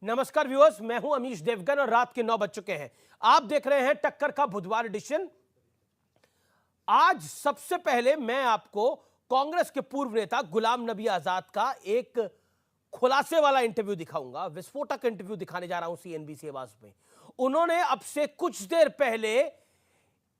नमस्कार व्यूअर्स, मैं हूं अमीश देवगन और रात के 9 बज चुके हैं। आप देख रहे हैं टक्कर का बुधवार एडिशन। आज सबसे पहले मैं आपको कांग्रेस के पूर्व नेता गुलाम नबी आजाद का एक खुलासे वाला इंटरव्यू दिखाऊंगा, विस्फोटक इंटरव्यू दिखाने जा रहा हूं सीएनबीसी आवाज में। उन्होंने अब से कुछ देर पहले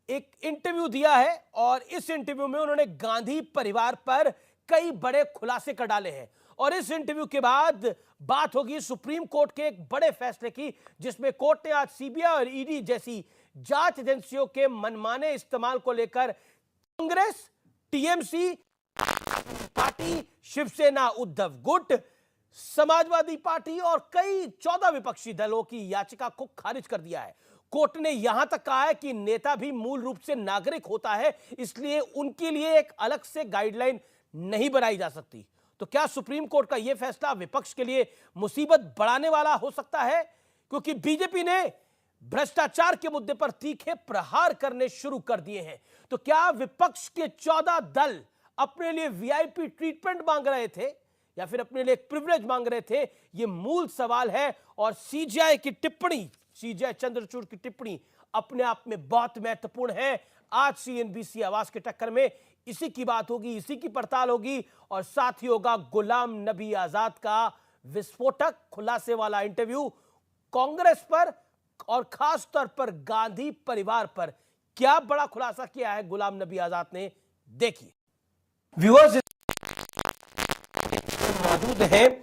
एक इंटरव्यू दिया है और इस इंटरव्यू में उन्होंने गांधी परिवार पर कई बड़े खुलासे कर डाले हैं। और इस इंटरव्यू के बाद बात होगी सुप्रीम कोर्ट के एक बड़े फैसले की, जिसमें कोर्ट ने आज सीबीआई और ईडी जैसी जांच एजेंसियों के मनमाने इस्तेमाल को लेकर कांग्रेस, टीएमसी पार्टी, शिवसेना उद्धव गुट, समाजवादी पार्टी और कई 14 विपक्षी दलों की याचिका को खारिज कर दिया है। कोर्ट ने यहां तक कहा है कि नेता भी मूल रूप से नागरिक होता है, इसलिए उनके लिए एक अलग से गाइडलाइन नहीं बनाई जा सकती। तो क्या सुप्रीम कोर्ट का यह फैसला विपक्ष के लिए मुसीबत बढ़ाने वाला हो सकता है? क्योंकि बीजेपी ने भ्रष्टाचार के मुद्दे पर तीखे प्रहार करने शुरू कर दिए हैं। तो क्या विपक्ष के 14 दल अपने लिए वीआईपी ट्रीटमेंट मांग रहे थे या फिर अपने लिए एक प्रिविलेज मांग रहे थे? यह मूल सवाल है। और सीजेआई की टिप्पणी, सीजेआई चंद्रचूड़ की टिप्पणी अपने आप में बहुत महत्वपूर्ण है। आज सीएनबीसी आवाज के टक्कर में इसी की बात होगी, इसी की पड़ताल होगी और साथ ही होगा गुलाम नबी आजाद का विस्फोटक खुलासे वाला इंटरव्यू कांग्रेस पर और खास तौर पर गांधी परिवार पर। क्या बड़ा खुलासा किया है गुलाम नबी आजाद ने, देखिए। व्यूअर्स, मौजूद हैं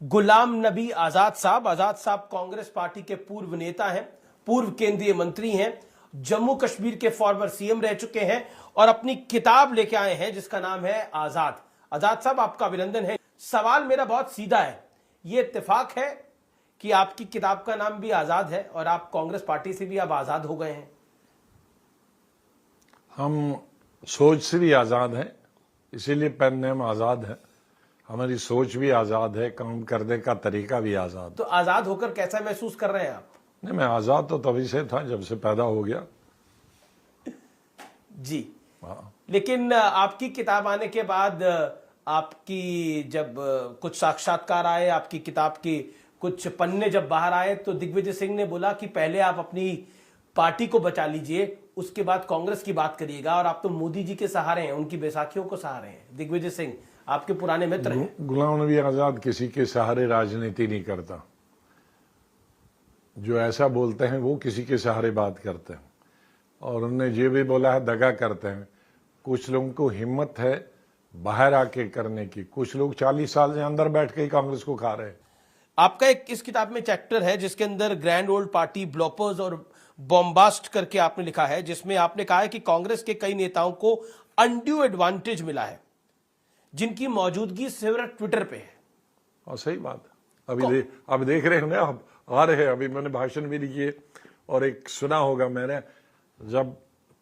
गुलाम नबी आजाद साहब। आजाद साहब कांग्रेस पार्टी के पूर्व नेता हैं, पूर्व केंद्रीय मंत्री हैं, जम्मू कश्मीर के फॉर्मर सीएम रह चुके हैं और अपनी किताब लेके आए हैं जिसका नाम है आजाद। आजाद साहब, आपका अभिनंदन है। सवाल मेरा बहुत सीधा है, यह इत्तेफाक है कि आपकी किताब का नाम भी आजाद है और आप कांग्रेस पार्टी से भी अब आजाद हो गए हैं? हम सोच से भी आजाद हैं, इसीलिए पेन नेम आजाद है। हमारी सोच भी आजाद है, काम करने का तरीका भी आजाद। तो आजाद होकर कैसा महसूस कर रहे हैं आप? नहीं, मैं आजाद तो तभी से था जब से पैदा हो गया जी। लेकिन आपकी किताब आने के बाद आपकी जब कुछ साक्षात्कार आए, आपकी किताब की कुछ पन्ने जब बाहर आए, तो दिग्विजय सिंह ने बोला कि पहले आप अपनी पार्टी को बचा लीजिए, उसके बाद कांग्रेस की बात करिएगा। और आप तो मोदी जी के सहारे हैं, उनकी बैसाखियों को सहारे हैं। दिग्विजय सिंह आपके पुराने मित्र हैं। गुलाम नबी आजाद किसी के सहारे राजनीति नहीं करता। जो ऐसा बोलते हैं वो किसी के सहारे बात करते हैं और उन्होंने जो भी बोला है दगा करते हैं। कुछ लोगों को हिम्मत है बाहर आके करने की, कुछ लोग 40 साल से अंदर बैठ के ही कांग्रेस को खा रहे हैं। आपका एक इस किताब में चैप्टर है जिसके अंदर ग्रैंड ओल्ड पार्टी ब्लॉपर्स और बॉम्बास्ट करके आपने लिखा है, जिसमें आपने कहा है कि कांग्रेस के कई नेताओं को अनड्यू एडवांटेज मिला है जिनकी मौजूदगी सिर्फ ट्विटर पे है। और सही बात है। अभी देख रहे हैं ना, आप आ रहे हैं, अभी मैंने भाषण भी दिए और एक सुना होगा मैंने, जब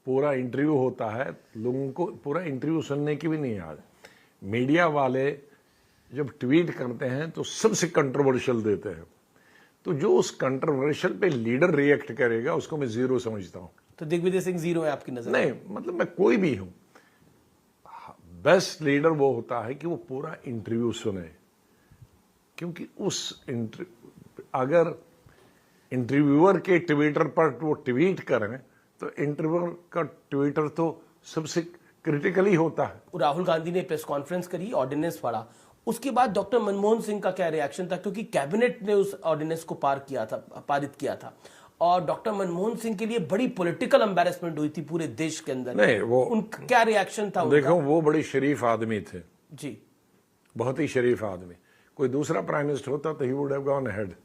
पूरा इंटरव्यू होता है लोगों को पूरा इंटरव्यू सुनने की भी नहीं याद। मीडिया वाले जब ट्वीट करते हैं तो सबसे कंट्रोवर्शियल देते हैं, तो जो उस कंट्रोवर्शियल पे लीडर रिएक्ट करेगा उसको मैं जीरो समझता हूं। तो दिग्विजय सिंह जीरो है आपकी नजर? नहीं, मतलब मैं कोई भी हूं, बेस्ट लीडर वो होता है कि वो पूरा इंटरव्यू सुने, क्योंकि उस अगर इंटरव्यूअर के ट्विटर पर वो ट्वीट करें तो इंटरव्यूअर का ट्विटर तो सबसे क्रिटिकल ही होता है। राहुल गांधी ने प्रेस कॉन्फ्रेंस करी, ऑर्डिनेंस पढ़ा, उसके बाद डॉक्टर मनमोहन सिंह का क्या रिएक्शन था? क्योंकि कैबिनेट ने उस ऑर्डिनेंस को पारित किया था और डॉक्टर मनमोहन सिंह के लिए बड़ी पॉलिटिकल एम्बैरेसमेंट हुई थी पूरे देश के अंदर। नहीं, वो उनका क्या रिएक्शन था? देखो, वो बड़ी शरीफ आदमी थे जी, बहुत ही शरीफ आदमी। कोई दूसरा प्राइम मिनिस्टर होता तो he would have gone ahead.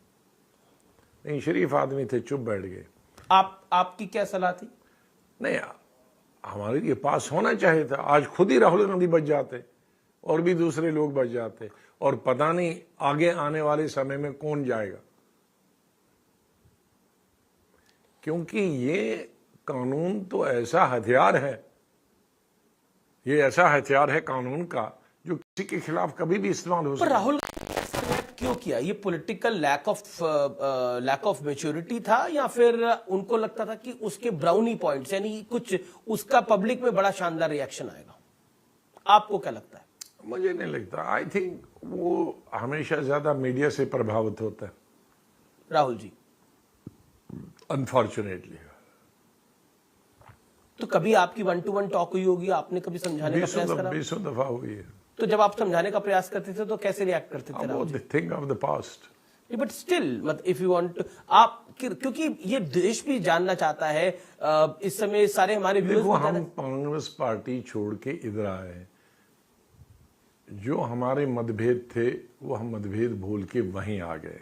नहीं, शरीफ आदमी थे, चुप बैठ गए। आपकी क्या सलाह थी? नहीं, हमारे लिए पास होना चाहिए था। आज खुद ही राहुल गांधी बच जाते और भी दूसरे लोग बच जाते, और पता नहीं आगे आने वाले समय में कौन जाएगा, क्योंकि ये कानून तो ऐसा हथियार है, ये ऐसा हथियार है कानून का जो किसी के खिलाफ कभी भी इस्तेमाल हो सकता है। राहुल क्यों किया? ये पॉलिटिकल लैक ऑफ मैच्योरिटी था या फिर उनको लगता था कि उसके ब्राउनी पॉइंट्स, यानी कुछ उसका पब्लिक में बड़ा शानदार रिएक्शन आएगा? आपको क्या लगता है? मुझे नहीं लगता। आई थिंक वो हमेशा ज्यादा मीडिया से प्रभावित होता है। राहुल जी? अनफॉर्चुनेटली तो कभी आपकी 1-to-1 टॉक हुई होगी, आपने कभी समझाने का प्रयास करा? 20 दफा हुई है। तो जब आप समझाने का प्रयास करते थे तो कैसे रिएक्ट करते थे Rahul ji? Think of the past. But still मतलब इफ यू वांट आप क्योंकि ये देश भी जानना चाहता है, इस समय सारे हमारे व्यूअर्स देखो, भी हम कांग्रेस पार्टी छोड़ के इधर आए हैं। जो हमारे मतभेद थे वो हम मतभेद भूल के वहीं आ गए।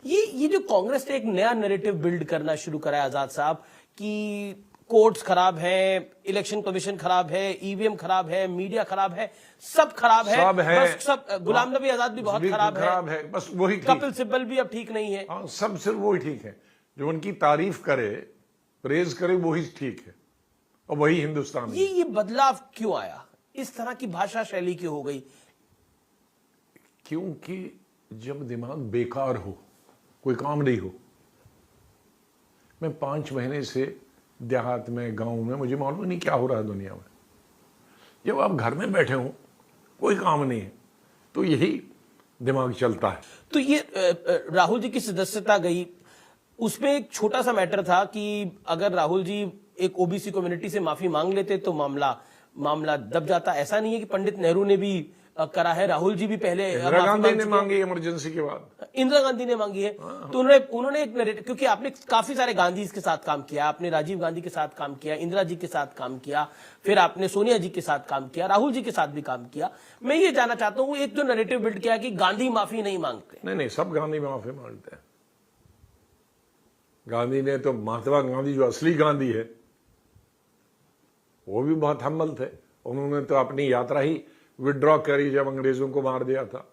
ये जो कांग्रेस ने एक नया नैरेटिव बिल्ड करना शुरू करा है आजाद साहब, कि कोर्ट्स खराब हैं, इलेक्शन कमीशन खराब है, ईवीएम खराब है, मीडिया खराब है, सब खराब है, सब है। बस सब गुलाम नबी आजाद भी बहुत खराब है, बस वही ठीक। कपिल सिब्बल भी अब ठीक नहीं है। हाँ, सब सिर्फ वही ठीक है। जो उनकी तारीफ करे, प्रेज करे, वही ठीक है और वही हिंदुस्तान है। ये बदलाव क्यों आया? इस तरह की भाषा शैली क्यों हो गई? क्योंकि जब दिमाग बेकार हो, कोई काम नहीं हो। मैं 5 महीने से देहात में, गांव में, मुझे मालूम नहीं क्या हो रहा है दुनिया में। जब आप घर में बैठे हो, कोई काम नहीं है, तो यही दिमाग चलता है। तो ये राहुल जी की सदस्यता गई, उसमें एक छोटा सा मैटर था कि अगर राहुल जी एक ओबीसी कम्युनिटी से माफी मांग लेते तो मामला दब जाता। ऐसा नहीं है कि पंडित नेहरू ने भी करा है, राहुल जी भी पहले इंदिरा गांधी ने मांगी इमरजेंसी के बाद। इंदिरा गांधी ने मांगी है। तो उन्होंने एक, क्योंकि आपने काफी सारे गांधी के साथ काम किया, आपने राजीव गांधी के साथ काम किया, इंदिरा जी के साथ काम किया, फिर आपने सोनिया जी के साथ काम किया, राहुल जी के साथ भी काम किया। मैं ये जानना चाहता हूं, एक जो नैरेटिव बिल्ड किया कि गांधी माफी नहीं मांगते। नहीं, सब गांधी माफी मांगते हैं। गांधी ने तो, महात्मा गांधी जो असली गांधी है, वो भी बहुत हम्बल थे। उन्होंने तो अपनी यात्रा ही विड्रॉ करी जब अंग्रेजों को मार दिया था।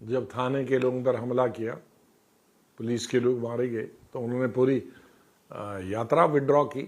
जब थाने के लोगों पर हमला किया, पुलिस के लोग मारे गए, तो उन्होंने पूरी यात्रा विड्रॉ की।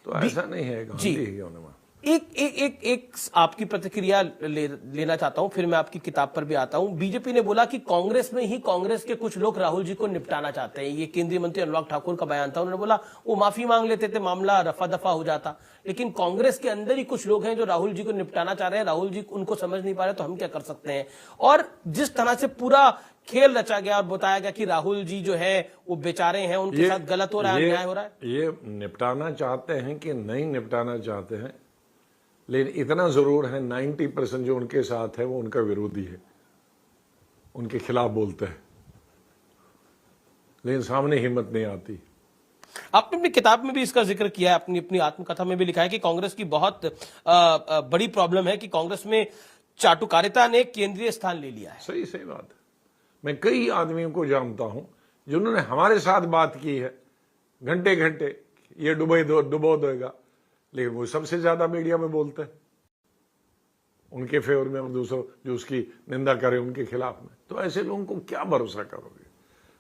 तो ऐसा नहीं है गांधी ही होने में। एक आपकी प्रतिक्रिया लेना चाहता हूं, फिर मैं आपकी किताब पर भी आता हूं। बीजेपी ने बोला कि कांग्रेस में ही कांग्रेस के कुछ लोग राहुल जी को निपटाना चाहते हैं। ये केंद्रीय मंत्री अनुराग ठाकुर का बयान था। उन्होंने बोला वो माफी मांग लेते थे, मामला रफा दफा हो जाता। लेकिन कांग्रेस के अंदर ही कुछ लोग हैं जो राहुल जी को निपटाना चाह रहे हैं। राहुल जी उनको समझ नहीं पा रहे, तो हम क्या कर सकते हैं? और जिस तरह से पूरा खेल रचा गया और बताया गया कि राहुल जी जो है वो बेचारे हैं, उनके साथ गलत हो रहा है, अन्याय हो रहा है। ये निपटाना चाहते हैं कि नहीं निपटाना चाहते हैं, लेकिन इतना जरूर है 90% जो उनके साथ है वो उनका विरोधी है, उनके खिलाफ बोलते हैं, लेकिन सामने हिम्मत नहीं आती। आपने अपनी किताब में भी इसका जिक्र किया है, अपनी आत्मकथा में भी लिखा है कि कांग्रेस की बहुत बड़ी प्रॉब्लम है कि कांग्रेस में चाटुकारिता ने केंद्रीय स्थान ले लिया है। सही बात है। मैं कई आदमियों को जानता हूं जिन्होंने हमारे साथ बात की है, घंटे घंटे ये डुबो देगा, लेकिन वो सबसे ज्यादा मीडिया में बोलते हैं उनके फेवर में, और दूसरों जो उसकी निंदा करे उनके खिलाफ में। तो ऐसे लोगों को क्या भरोसा करोगे?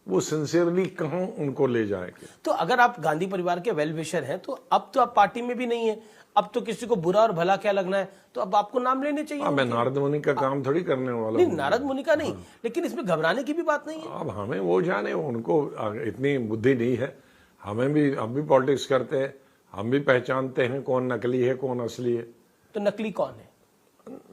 वो सिंसियरली कहां उनको ले जाएंगे? तो अगर आप गांधी परिवार के वेल विशर हैं, तो अब तो आप पार्टी में भी नहीं है, अब तो किसी को बुरा और भला क्या लगना है, तो अब आपको नाम लेने चाहिए। मैं नारद मुनि का काम थोड़ी करने वाला नहीं, नारद मुनि का नहीं, लेकिन इसमें घबराने की भी बात नहीं है। अब हमें वो जाने, उनको इतनी बुद्धि नहीं है। हम भी पॉलिटिक्स करते हैं, हम भी पहचानते हैं कौन नकली है कौन असली है। तो नकली कौन है?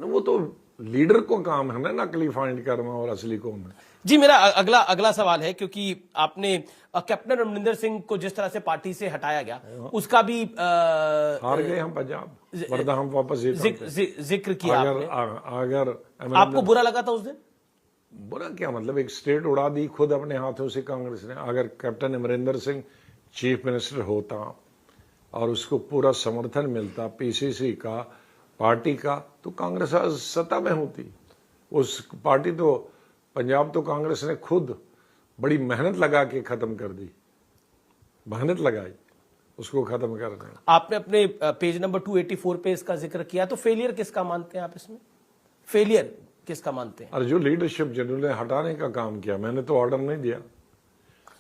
वो तो लीडर को काम है ना नकली फाइंड करना और असली कौन है। जी, मेरा अगला सवाल है, क्योंकि आपने कैप्टन अमरिंदर सिंह को जिस तरह से पार्टी से हटाया गया, उसका भी हार गए हम पंजाब, वरना हम वापस जिक्र किया। अगर आपको बुरा लगा था उस दिन? बुरा क्या, मतलब एक स्टेट उड़ा दी खुद अपने हाथों से कांग्रेस ने। अगर captain Amarinder Singh chief minister होता और उसको पूरा समर्थन मिलता पीसीसी का, पार्टी का, तो कांग्रेस आज सत्ता में होती। उस पार्टी तो पंजाब तो कांग्रेस ने खुद बड़ी मेहनत लगा के खत्म कर दी, मेहनत लगाई उसको खत्म करने में। आपने अपने पेज नंबर 284 पे इसका जिक्र किया। तो फेलियर किसका मानते हैं आप इसमें? फेलियर किसका मानते हैं? और जो लीडरशिप जिन्होंने हटाने का काम किया, मैंने तो ऑर्डर नहीं दिया।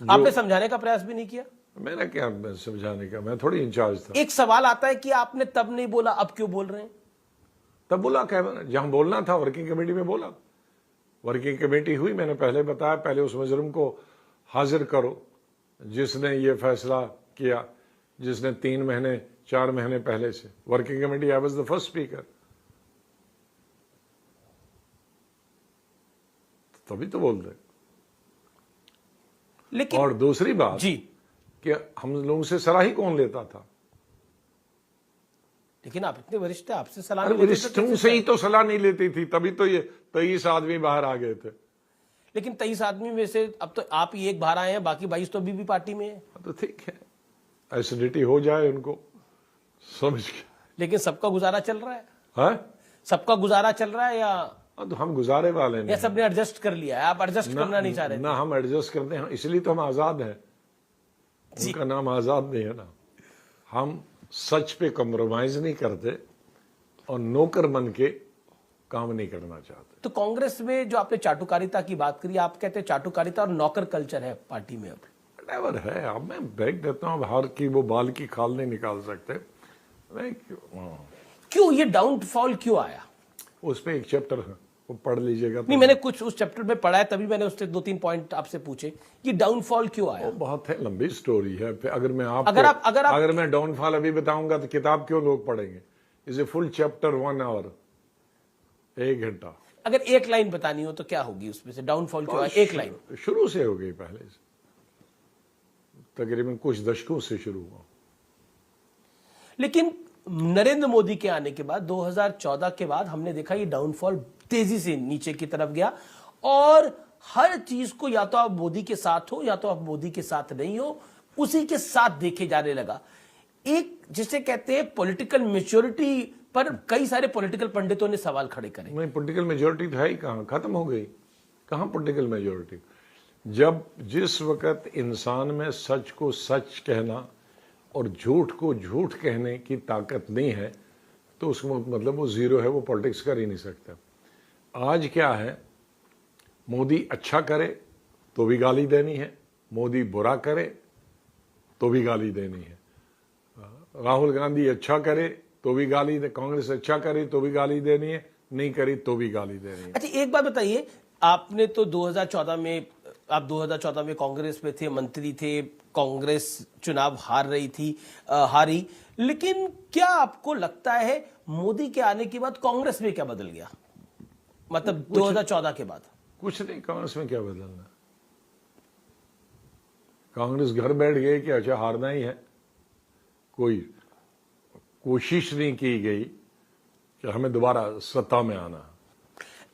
आपने समझाने का प्रयास भी नहीं किया? मैंने क्या समझाने का, मैं थोड़ी इंचार्ज था। एक सवाल आता है कि आपने तब नहीं बोला, अब क्यों बोल रहे हैं? तब बोला क्या, मैंने जहां बोलना था वर्किंग कमेटी में बोला। वर्किंग कमेटी हुई, मैंने पहले बताया, पहले उस मुजरिम को हाजिर करो जिसने ये फैसला किया, जिसने 3 महीने 4 महीने पहले से। Working committee, I was the first speaker. तभी तो बोलते हैं। लेकिन और दूसरी बात जी, कि हम लोगों से सलाह ही कौन लेता था? लेकिन आप इतने वरिष्ठ हैं, आपसे सलाह अरे नहीं लेते तो वरिष्ठों कैसे से ही तो सलाह नहीं लेती थी, तभी तो ये 23 आदमी बाहर आ गए थे। लेकिन 23 आदमी में से अब तो आप ही एक बाहर आए हैं, बाकी 22 तो अभी भी पार्टी में है। तो ठीक है, एसिडिटी हो जाए उनको समझ के। लेकिन सबका गुजारा चल रहा है, हाँ, सबका गुजारा चल रहा है, या तो हम गुजारे वाले या नहीं, सबने एडजस्ट कर लिया है? आप एडजस्ट करना नहीं चाह रहे थे? ना हम एडजस्ट करते हैं, इसलिए तो हम आजाद हैं। उनका नाम आजाद नहीं है ना। हम सच पे कॉम्प्रोमाइज नहीं करते और नौकर बन के काम नहीं करना चाहते। तो कांग्रेस में जो आपने चाटुकारिता की बात करी, आप कहते हैं चाटुकारिता और नौकर कल्चर है पार्टी में अब? नेवर है। अब मैं ब्रेक देता हूँ, हार की वो बाल की खाल नहीं निकाल सकते। क्यों ये डाउनफॉल क्यों आया? उस पे एक चैप्टर है, वो पढ़ लीजिएगा। नहीं, मैंने कुछ उस चैप्टर में पढ़ा है, तभी मैंने उससे 2-3 पॉइंट आपसे पूछे। ये डाउनफॉल क्यों आया? वो बहुत है, लंबी स्टोरी है। फिर अगर मैं आपको अगर मैं डाउनफॉल अभी बताऊंगा तो किताब क्यों लोग पढ़ेंगे? Is a full chapter, 1 hour, 1 घंटा। अगर एक लाइन बतानी हो तो क्या होगी उसमें से? डाउनफॉल क्यों आया, एक लाइन? शुरू से हो गई, पहले से तकरीबन कुछ दशकों से शुरू हुआ। लेकिन नरेंद्र मोदी के आने के बाद 2014 के बाद हमने देखा ये डाउनफॉल तेजी से नीचे की तरफ गया, और हर चीज को या तो आप मोदी के साथ हो या तो आप मोदी के साथ नहीं हो, उसी के साथ देखे जाने लगा। एक जिसे कहते हैं पॉलिटिकल मैच्योरिटी पर कई सारे पॉलिटिकल पंडितों ने सवाल खड़े करे। नहीं, पॉलिटिकल मेजोरिटी तो है ही कहाँ, खत्म हो गई। कहाँ पॉलिटिकल मेजोरिटी? जब जिस वक्त इंसान में सच को सच कहना और झूठ को झूठ कहने की ताकत नहीं है, तो उसका मतलब वो जीरो है, वो पॉलिटिक्स कर ही नहीं सकता। आज क्या है, मोदी अच्छा करे तो भी गाली देनी है, मोदी बुरा करे तो भी गाली देनी है, राहुल गांधी अच्छा करे तो भी गाली दे, कांग्रेस अच्छा करे तो भी गाली देनी है, नहीं करी तो भी गाली देनी है। अच्छा, एक बात बताइए, आपने तो 2014 में, आप 2014 में कांग्रेस में थे, मंत्री थे, कांग्रेस चुनाव हारी, लेकिन क्या आपको लगता है मोदी के आने के बाद कांग्रेस में क्या बदल गया? मतलब 2014 के बाद? कुछ नहीं, कांग्रेस में क्या बदलना? कांग्रेस घर बैठ गई कि अच्छा हारना ही है। कोई कोशिश नहीं की गई कि हमें दोबारा सत्ता में आना।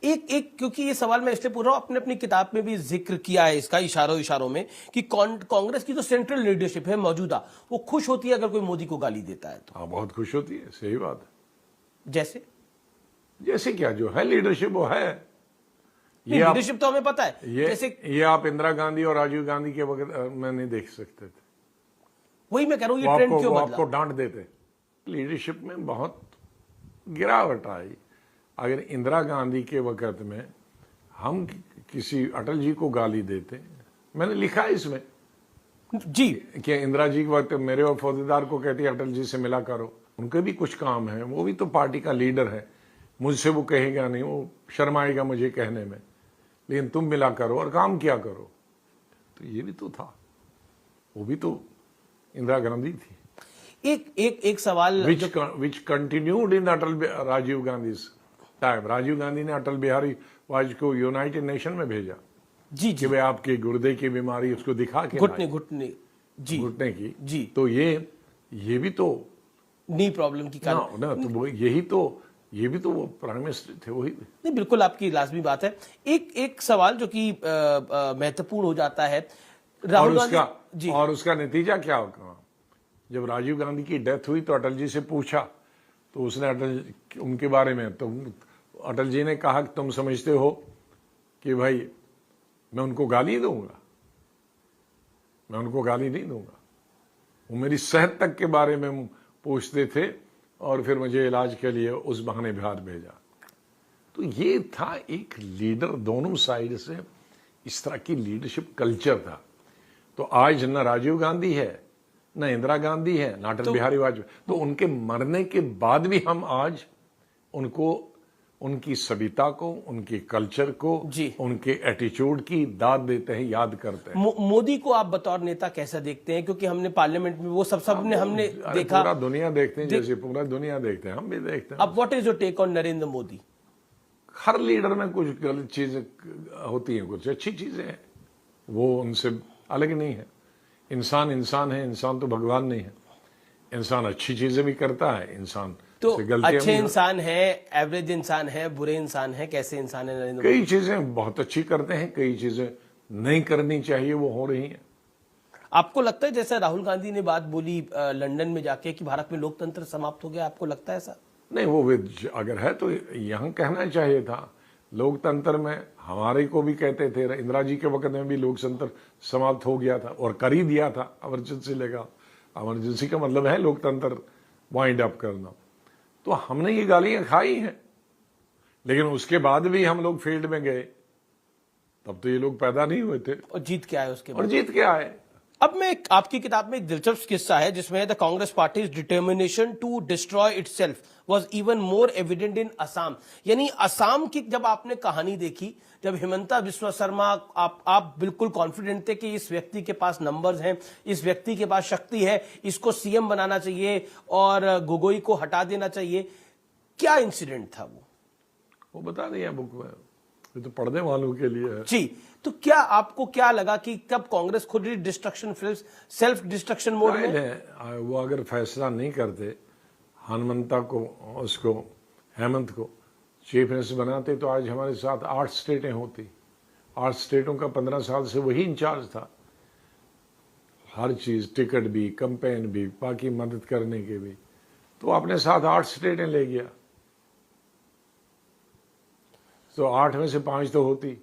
क्योंकि ये सवाल मैं इसलिए पूछ रहा हूं, आपने अपनी किताब में भी जिक्र किया है इसका इशारों में कि कांग्रेस की जो सेंट्रल लीडरशिप है मौजूदा, वो खुश होती है अगर कोई मोदी को गाली देता है तो। हाँ, बहुत खुश होती है, सही बात है। जैसे क्या जो है लीडरशिप वो है। ये लीडरशिप तो हमें पता है। ये आप इंदिरा गांधी और राजीव गांधी के वक्त में नहीं देख सकते थे। वही मैं कह रहा हूं, ये ट्रेंड क्यों बदला? आपको डांट देते। लीडरशिप में बहुत गिरावट आई। अगर इंदिरा गांधी के वक्त में हम किसी अटल जी को गाली देते, मैंने लिखा है इसमें जी कि इंदिरा जी के वक्त मेरे और फौजदार को कहती है अटल जी से मिला करो, उनके भी कुछ काम है, वो भी तो पार्टी का लीडर है, मुझसे वो कहेगा नहीं, वो शर्माएगा मुझे कहने में, लेकिन तुम मिला करो और काम किया करो। तो ये भी तो था, वो भी तो इंदिरा गांधी थी। एक सवाल which continued in Atal Rajiv Gandhi time. Rajiv Gandhi ने अटल बिहारी वाजपेयी को यूनाइटेड नेशन में भेजा जी कि वे आपके गुर्दे की बीमारी उसको दिखा के घुटने की जी, तो ये भी तो नी प्रॉब्लम की कारण ना, तो वो ये भी तो वो प्राइम मिनिस्टर थे, वही। नहीं, बिल्कुल आपकी लाजमी बात है। एक सवाल जो कि महत्वपूर्ण हो जाता है, राहुल गांधी और उसका नतीजा क्या होगा? जब राजीव गांधी की डेथ हुई तो अटल जी से पूछा, तो उसने उनके बारे में तो अटल जी ने कहा कि तुम समझते हो कि भाई मैं उनको गाली दूंगा? मैं उनको गाली नहीं दूंगा। वो मेरी सेहत तक के बारे में पूछते थे और फिर मुझे इलाज के लिए उस बहाने बिहार भेजा। तो ये था एक लीडर, दोनों साइड से इस तरह की लीडरशिप कल्चर था। तो आज न राजीव गांधी है, न इंदिरा गांधी है, न अटल बिहारी वाजपेयी। तो उनके मरने के बाद भी हम आज उनको, उनकी सभ्यता को, उनके कल्चर को, उनके एटीट्यूड की दाद देते हैं, याद करते हैं। मोदी को आप बतौर नेता कैसा देखते हैं? क्योंकि हमने पार्लियामेंट में वो सबने हमने देखा, पूरा दुनिया देखते हैं, जैसे पूरा दुनिया देखते हैं, हम भी देखते हैं। अब what is your take on Narendra Modi? हर लीडर में कुछ गलत चीजें होती हैं, कुछ अच्छी चीजें हैं, वो उनसे अलग नहीं है। इंसान इंसान है, इंसान तो भगवान नहीं है। इंसान अच्छी चीजें भी करता है, इंसान तो से गलतियां अच्छे भी इंसान है, एवरेज इंसान है, बुरे इंसान है, कैसे इंसान है नरेंद्र कई चीजें बहुत अच्छी करते हैं, कई चीजें नहीं करनी चाहिए वो हो रही हैं। आपको लगता है जैसे राहुल गांधी ने बात बोली लंदन में जाके कि भारत में लोकतंत्र समाप्त हो गया, आपको लगता है ऐसा? नहीं, वो अगर है तो यहाँ कहना चाहिए था। लोकतंत्र में हमारे को भी कहते थे, इंदिरा जी के वक्त में भी लोकतंत्र समाप्त हो गया था और कर ही दिया था इमरजेंसी लेगा। इमरजेंसी का मतलब है लोकतंत्र वाइंड अप करना। तो हमने ये गालियां खाई हैं, लेकिन उसके बाद भी हम लोग फील्ड में गए, तब तो ये लोग पैदा नहीं हुए थे और जीत के आए उसके बाद। और जीत के आए। अब मैं आपकी किताब में एक दिलचस्प किस्सा है जिसमें the Congress party's determination to destroy itself was even more evident in Assam. यानी असम की जब आपने कहानी देखी, जब हिमंता बिस्वा शर्मा, आप बिल्कुल कॉन्फिडेंट थे कि इस व्यक्ति के पास नंबर्स हैं, इस व्यक्ति के पास शक्ति है, इसको सीएम बनाना चाहिए और गोगोई को हटा देना चाहिए। क्या इंसिडेंट था वो बता दिया बुक में, ये तो पढ़ने वालों के लिए है। जी, तो क्या आपको क्या लगा कि कब कांग्रेस खुद ही destruction film, self destruction mode में है? वो अगर फैसला नहीं करते, हनुमंता को, उसको हेमंत को चीफ मिनिस्टर बनाते, तो आज हमारे साथ 8 स्टेटें होती। 8 स्टेटों का 15 साल से वही इंचार्ज था। हर चीज, टिकट भी, कैंपेन भी, बाकी मदद करने के भी, तो अपने साथ 8 स्टेटें ले गया। तो 8 में से 5 तो होती,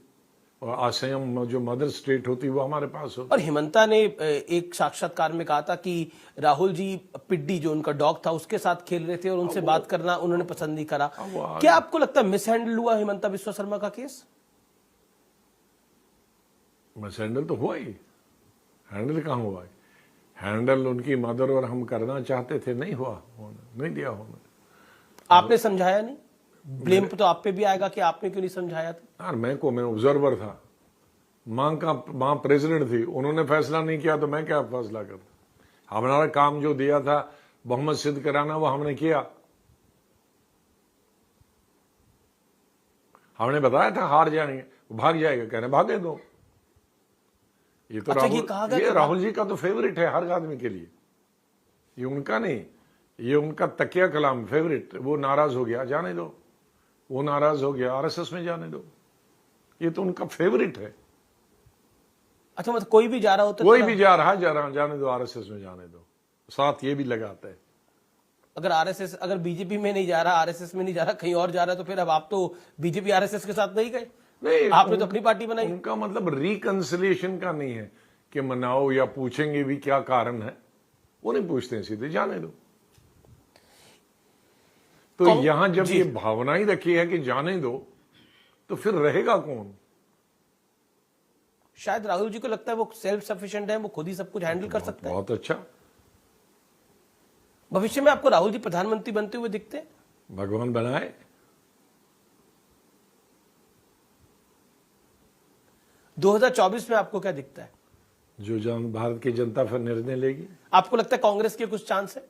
और असम जो मदर स्टेट होती वो हमारे पास होती। और हिमंता ने एक साक्षात्कार में कहा था कि राहुल जी पिड्डी जो उनका डॉग था उसके साथ खेल रहे थे और उनसे बात करना उन्होंने पसंद नहीं करा। क्या आपको लगता है मिस हैंडल हुआ हिमंता बिस्वा शर्मा का केस? मिस हैंडल तो हुआ ही, हैंडल कहाँ हुआ है? हैंडल उनकी मदर और हम करना चाहते थे, नहीं हुआ, नहीं दिया होने। आपने समझाया नहीं? ब्लेम तो आप पे भी आएगा कि आपने क्यों नहीं समझाया था? यार मैं ऑब्जर्वर था, माँ प्रेसिडेंट थी, उन्होंने फैसला नहीं किया तो मैं क्या फैसला करता? हमारा काम जो दिया था बहुमत सिद्ध कराना, वो हमने किया। हमने बताया था हार जाएंगे, भाग जाएगा, कहने भागे दो। ये तो अच्छा, ये राहुल जी का तो फेवरेट है हर आदमी के लिए, ये उनका नहीं, ये उनका तकिया कलाम फेवरेट। वो नाराज हो गया, जाने दो, वो नाराज हो गया, आरएसएस में जाने दो, ये तो उनका फेवरेट है। अच्छा, मतलब कोई भी जा रहा होता, कोई भी जा रहा जाने दो, आरएसएस में जाने दो। साथ ये भी लगाता है, अगर आरएसएस, अगर बीजेपी में नहीं जा रहा, आरएसएस में नहीं जा रहा, कहीं और जा रहा, तो फिर अब आप तो बीजेपी आरएसएस के साथ नहीं गए। नहीं, आपने तो अपनी पार्टी बनाई। उनका मतलब रिकंसिलिएशन का नहीं है कि मनाओ या पूछेंगे भी क्या कारण है, वो नहीं पूछते हैं, सीधे जाने दो। तो यहां जब ये भावना ही रखी है कि जाने दो, तो फिर रहेगा कौन? शायद राहुल जी को लगता है वो सेल्फ सफिशिएंट है, वो खुद ही सब कुछ हैंडल कर सकते हैं। बहुत अच्छा। भविष्य में आपको राहुल जी प्रधानमंत्री बनते हुए दिखते हैं? भगवान बनाए। 2024 में आपको क्या दिखता है? जो भारत की जनता फिर निर्णय लेगी। आपको लगता है कांग्रेस के कुछ चांस है?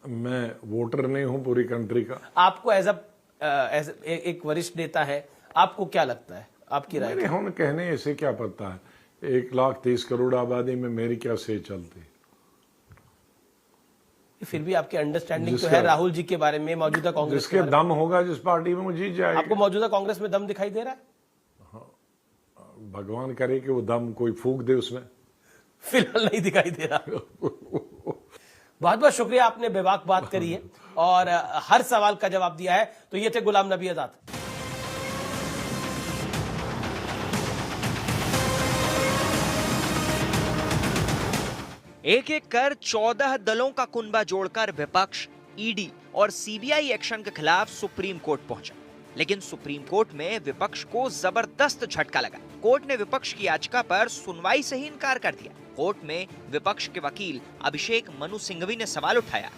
मैं वोटर नहीं हूं पूरी कंट्री का। आपको एज एक वरिष्ठ नेता है, आपको क्या लगता है, आपकी राय? मेरे हम कहने ऐसे क्या पता है, 1,30 करोड़ आबादी में मेरी क्या से चलती। फिर भी आपकी अंडरस्टैंडिंग तो है राहुल जी के बारे में, मौजूदा कांग्रेस जिसके दम होगा जिस पार्टी में वो जीत जाएगा। आपको मौजूदा कांग्रेस में दम दिखाई दे रहा है? भगवान करे कि वो दम कोई फूंक दे उसमें। फिलहाल नहीं दिखाई दे रहा। बहुत बहुत शुक्रिया, आपने बेबाक बात करी है और हर सवाल का जवाब दिया है। तो ये थे गुलाम नबी आजाद। एक एक कर 14 दलों का कुनबा जोड़कर विपक्ष ईडी और सीबीआई एक्शन के खिलाफ सुप्रीम कोर्ट पहुंचा, लेकिन सुप्रीम कोर्ट में विपक्ष को जबरदस्त झटका लगा। कोर्ट ने विपक्ष की याचिका पर सुनवाई से ही इनकार कर दिया। कोर्ट में विपक्ष के वकील अभिषेक मनु सिंघवी ने सवाल उठाया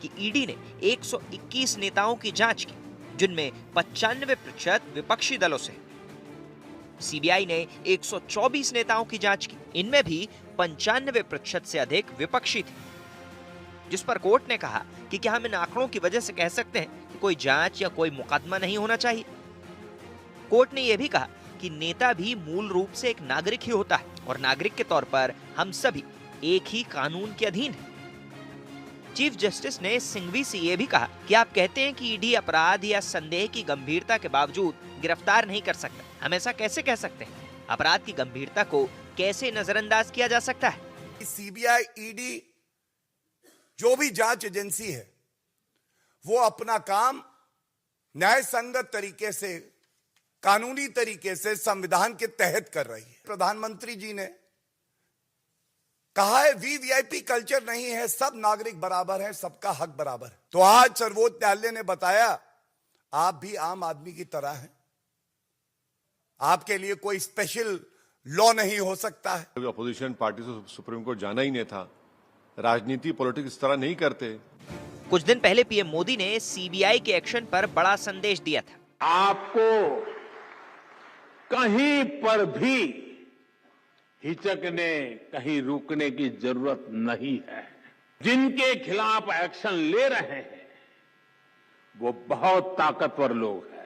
कि ईडी ने 121 नेताओं की जांच की, जिनमें 95% विपक्षी दलों से। सीबीआई ने 124 नेताओं की जांच की, इनमें भी 95% से अधिक विपक्षी थे। जिस पर कोर्ट ने कहा कि क्या हम इन आंकड़ों की वजह से कह सकते हैं कि कोई जांच या कोई मुकदमा नहीं होना चाहिए। कोर्ट ने यह भी कहा कि नेता भी मूल रूप से एक नागरिक ही होता है और नागरिक के तौर पर हम सभी एक ही कानून के अधीन हैं। चीफ जस्टिस ने सिंघवी से यह भी कहा कि आप कहते हैं कि ईडी अपराध या संदेह की गंभीरता के बावजूद गिरफ्तार नहीं कर सकता। हम ऐसा कैसे कह सकते हैं? अपराध की गंभीरता को कैसे नजरअंदाज किया जा सकता है? सीबीआई, ईडी जो भी जांच एजेंसी है वो अपना काम न्याय संगत तरीके से, कानूनी तरीके से, संविधान के तहत कर रही है। प्रधानमंत्री जी ने कहा है वीवीआईपी कल्चर नहीं है, सब नागरिक बराबर है, सबका हक बराबर है। तो आज सर्वोच्च न्यायालय ने बताया आप भी आम आदमी की तरह हैं, आपके लिए कोई स्पेशल लॉ नहीं हो सकता है। अपोजिशन पार्टी से सुप्रीम कोर्ट जाना ही नहीं था। राजनीति, पॉलिटिक्स इस तरह नहीं करते। कुछ दिन पहले पीएम मोदी ने सीबीआई के एक्शन पर बड़ा संदेश दिया था। आपको कहीं पर भी हिचकने, कहीं रुकने की जरूरत नहीं है। जिनके खिलाफ एक्शन ले रहे हैं वो बहुत ताकतवर लोग हैं।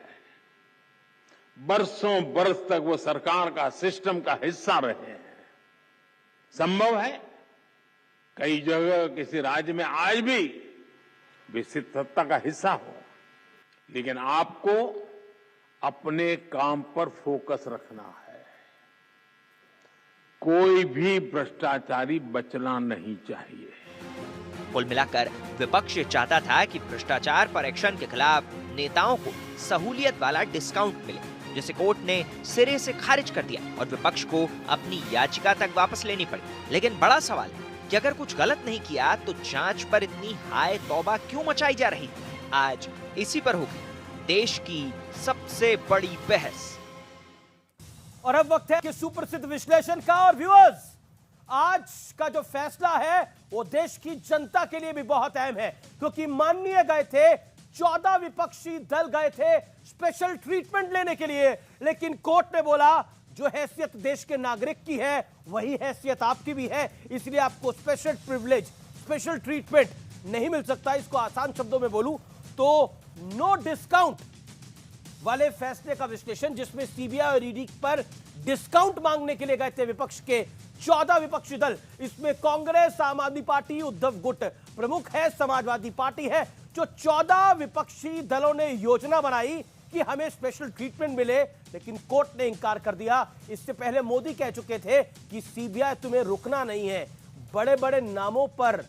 बरसों बरस तक वो सरकार का, सिस्टम का हिस्सा रहे हैं। संभव है कई जगह किसी राज्य में आज भी विस्तृत सत्ता का हिस्सा हो, लेकिन आपको अपने काम पर फोकस रखना है। कोई भी भ्रष्टाचारी बचना नहीं चाहिए। कुल मिलाकर विपक्ष चाहता था कि भ्रष्टाचार पर एक्शन के खिलाफ नेताओं को सहूलियत वाला डिस्काउंट मिले, जिसे कोर्ट ने सिरे से खारिज कर दिया और विपक्ष को अपनी याचिका तक वापस लेनी पड़ी। लेकिन बड़ा सवाल है कि अगर कुछ गलत नहीं किया तो जांच पर इतनी हाय तौबा क्यों मचाई जा रही? आज इसी पर होगी देश की सबसे बड़ी बहस। और अब वक्त है कि सुप्रसिद्ध विश्लेषण का। और व्यूअर्स, आज का जो फैसला है वो देश की जनता के लिए भी बहुत अहम है, क्योंकि माननीय गए थे 14 विपक्षी दल गए थे स्पेशल ट्रीटमेंट लेने के लिए, लेकिन कोर्ट ने बोला जो हैसियत देश के नागरिक की है वही हैसियत आपकी भी है, इसलिए आपको स्पेशल प्रिविलेज, स्पेशल ट्रीटमेंट नहीं मिल सकता। इसको आसान शब्दों में बोलूं तो नो डिस्काउंट वाले फैसले का विश्लेषण, जिसमें सीबीआई और ईडी पर डिस्काउंट मांगने के लिए गए थे विपक्ष के 14 विपक्षी दल। इसमें कांग्रेस, आम आदमी पार्टी, उद्धव गुट प्रमुख है, समाजवादी पार्टी है। जो 14 विपक्षी दलों ने योजना बनाई कि हमें स्पेशल ट्रीटमेंट मिले, लेकिन कोर्ट ने इंकार कर दिया। इससे पहले मोदी कह चुके थे कि सीबीआई तुम्हें रुकना नहीं है, बड़े बड़े नामों पर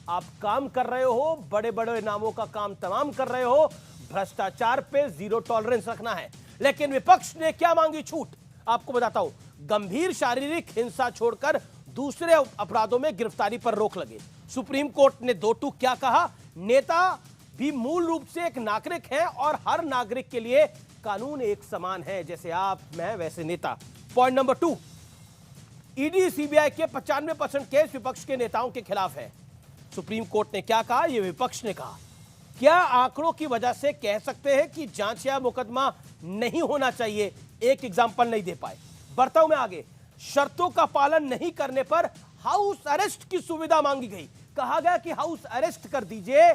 आप काम कर रहे हो, बड़े बड़े नामों का काम तमाम कर रहे हो, भ्रष्टाचार पे जीरो टॉलरेंस रखना है। लेकिन विपक्ष ने क्या मांगी छूट, आपको बताता हूं। गंभीर शारीरिक हिंसा छोड़कर दूसरे अपराधों में गिरफ्तारी पर रोक लगे। सुप्रीम कोर्ट ने 2 टूक क्या कहा, नेता भी मूल रूप से एक नागरिक है और हर नागरिक के लिए कानून एक समान है, जैसे आप, मैं, वैसे नेता। पॉइंट नंबर 2, ईडी सीबीआई के 95% केस विपक्ष के नेताओं के खिलाफ है। सुप्रीम कोर्ट ने क्या कहा, यह विपक्ष ने कहा। क्या आंकड़ों की वजह से कह सकते हैं कि जांच या मुकदमा नहीं होना चाहिए? एक एग्जांपल नहीं दे पाए। बढ़ता हूं मैं आगे। शर्तों का पालन नहीं करने पर हाउस अरेस्ट की सुविधा मांगी गई। कहा गया कि हाउस अरेस्ट कर दीजिए,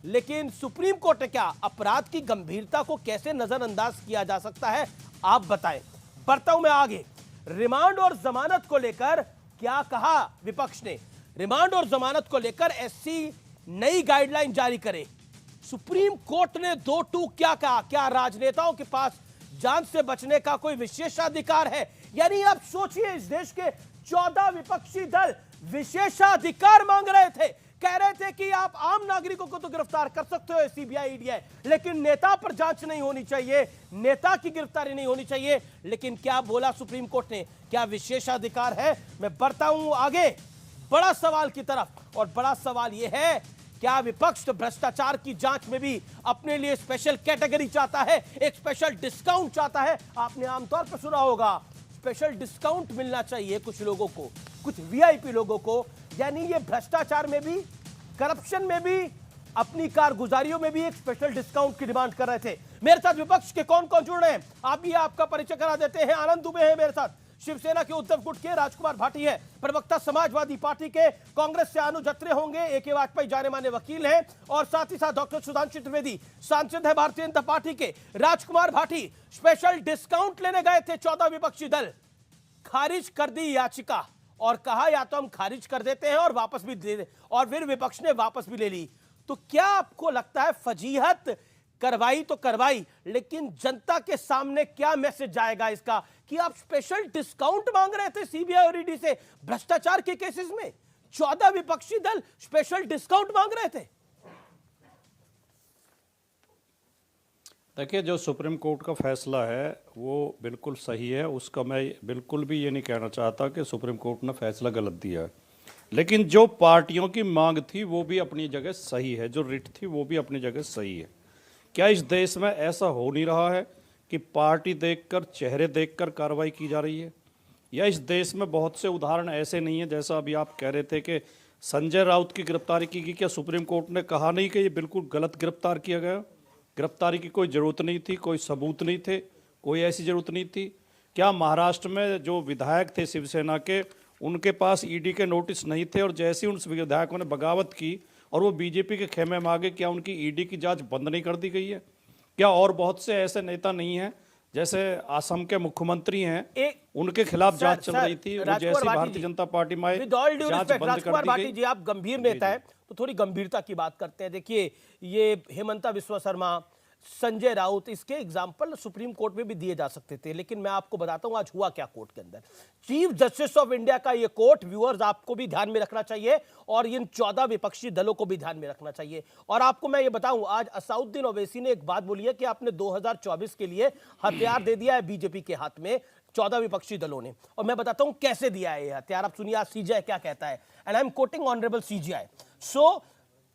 लेकिन सुप्रीम कोर्ट ने क्या, अपराध की गंभीरता को कैसे नजरअंदाज किया जा सकता है, आप बताएं। बढ़ता हूं मैं आगे। रिमांड और जमानत को लेकर क्या कहा विपक्ष ने? रिमांड और जमानत को लेकर एससी नई गाइडलाइन जारी करे। सुप्रीम कोर्ट ने 2 टूक क्या कहा, क्या राजनेताओं के पास जांच से बचने का कोई विशेषाधिकार है? यानी आप सोचिए, इस देश के 14 विपक्षी दल विशेषाधिकार मांग रहे थे, कह रहे थे कि आप आम नागरिकों को तो गिरफ्तार कर सकते हो सीबीआई, ईडी, लेकिन नेता पर जांच नहीं होनी चाहिए, नेता की गिरफ्तारी नहीं होनी चाहिए। लेकिन क्या बोला सुप्रीम कोर्ट ने, क्या विशेषाधिकार है? मैं बढ़ता हूं आगे बड़ा सवाल की तरफ, और बड़ा सवाल यह है, क्या विपक्ष भ्रष्टाचार की जांच में भी अपने लिए स्पेशल कैटेगरी चाहता है, एक स्पेशल डिस्काउंट चाहता है? आपने आमतौर पर सुना होगा स्पेशल डिस्काउंट मिलना चाहिए कुछ लोगों को, कुछ वीआईपी लोगों को। यानी ये भ्रष्टाचार में भी, करप्शन में भी, अपनी कारगुजारियों में भी एक स्पेशल डिस्काउंट की डिमांड कर रहे थे। मेरे साथ विपक्ष के कौन कौन जुड़ रहे हैं, आप भी आपका परिचय करा देते हैं। आनंद दुबे हैं मेरे साथ, शिवसेना के उद्धव गुट के राजकुमार भाटी है, प्रवक्ता समाजवादी पार्टी के, कांग्रेस से अनुज अत्रे होंगे, एके वाजपेयी जाने माने वकील हैं, और साथ ही साथ डॉक्टर सुधांशु त्रिवेदी सांसद है भारतीय जनता पार्टी के। राजकुमार भाटी स्पेशल डिस्काउंट लेने गए थे 14 विपक्षी दल, खारिज कर दी याचिका और कहा या तो हम खारिज कर देते हैं और वापस भी दे, और फिर विपक्ष ने वापस भी ले ली। तो क्या आपको लगता है फजीहत करवाई तो करवाई, लेकिन जनता के सामने क्या मैसेज जाएगा इसका कि आप स्पेशल डिस्काउंट मांग रहे थे सीबीआई और ईडी से भ्रष्टाचार के केसेस में? 14 विपक्षी दल स्पेशल डिस्काउंट मांग रहे थे। देखिए, जो सुप्रीम कोर्ट का फैसला है वो बिल्कुल सही है, उसका मैं बिल्कुल भी ये नहीं कहना चाहता कि सुप्रीम कोर्ट ने फैसला गलत दिया है। लेकिन जो पार्टियों की मांग थी वो भी अपनी जगह सही है, जो रिट थी वो भी अपनी जगह सही है। क्या इस देश में ऐसा हो नहीं रहा है कि पार्टी देखकर, चेहरे देखकर कार्रवाई की जा रही है? या इस देश में बहुत से उदाहरण ऐसे नहीं है, जैसा अभी आप कह रहे थे कि संजय राउत की गिरफ्तारी की गई, क्या सुप्रीम कोर्ट ने कहा नहीं कि ये बिल्कुल गलत गिरफ्तार किया गया? गिरफ्तारी की कोई ज़रूरत नहीं थी, कोई सबूत नहीं थे, कोई ऐसी ज़रूरत नहीं थी। क्या महाराष्ट्र में जो विधायक थे शिवसेना के, उनके पास ईडी के नोटिस नहीं थे और जैसे ही उन विधायकों ने बगावत की और वो बीजेपी के खेमे में आ गए, क्या उनकी ईडी की जांच बंद नहीं कर दी गई है? क्या और बहुत से ऐसे नेता नहीं हैं, जैसे असम के मुख्यमंत्री हैं, उनके खिलाफ जांच चल रही थी, वो जैसे भारतीय जनता पार्टी में जांच बंद कर दी गई। जी, आप गंभीर नेता है तो थोड़ी गंभीरता की बात करते हैं। देखिए, ये हेमंता बिस्वा शर्मा, संजय राउत, इसके एग्जाम्पल सुप्रीम कोर्ट में भी दिए जा सकते थे, लेकिन मैं आपको बताता हूं आज हुआ क्या कोर्ट के अंदर। चीफ जस्टिस ऑफ इंडिया का ये कोर्ट, व्यूअर्स आपको भी ध्यान में रखना चाहिए और इन 14 विपक्षी दलों को भी ध्यान में रखना चाहिए। और आपको मैं ये बताऊं, आज असाउद्दीन ओवैसी ने एक बात बोली है कि आपने 2024 के लिए हथियार दे दिया है बीजेपी के हाथ में, 14 विपक्षी दलों ने। और मैं बताता हूं कैसे दिया है ये हथियार, आप सुनिए आज सीजीआई क्या कहता है, and I am quoting honourable CJI. So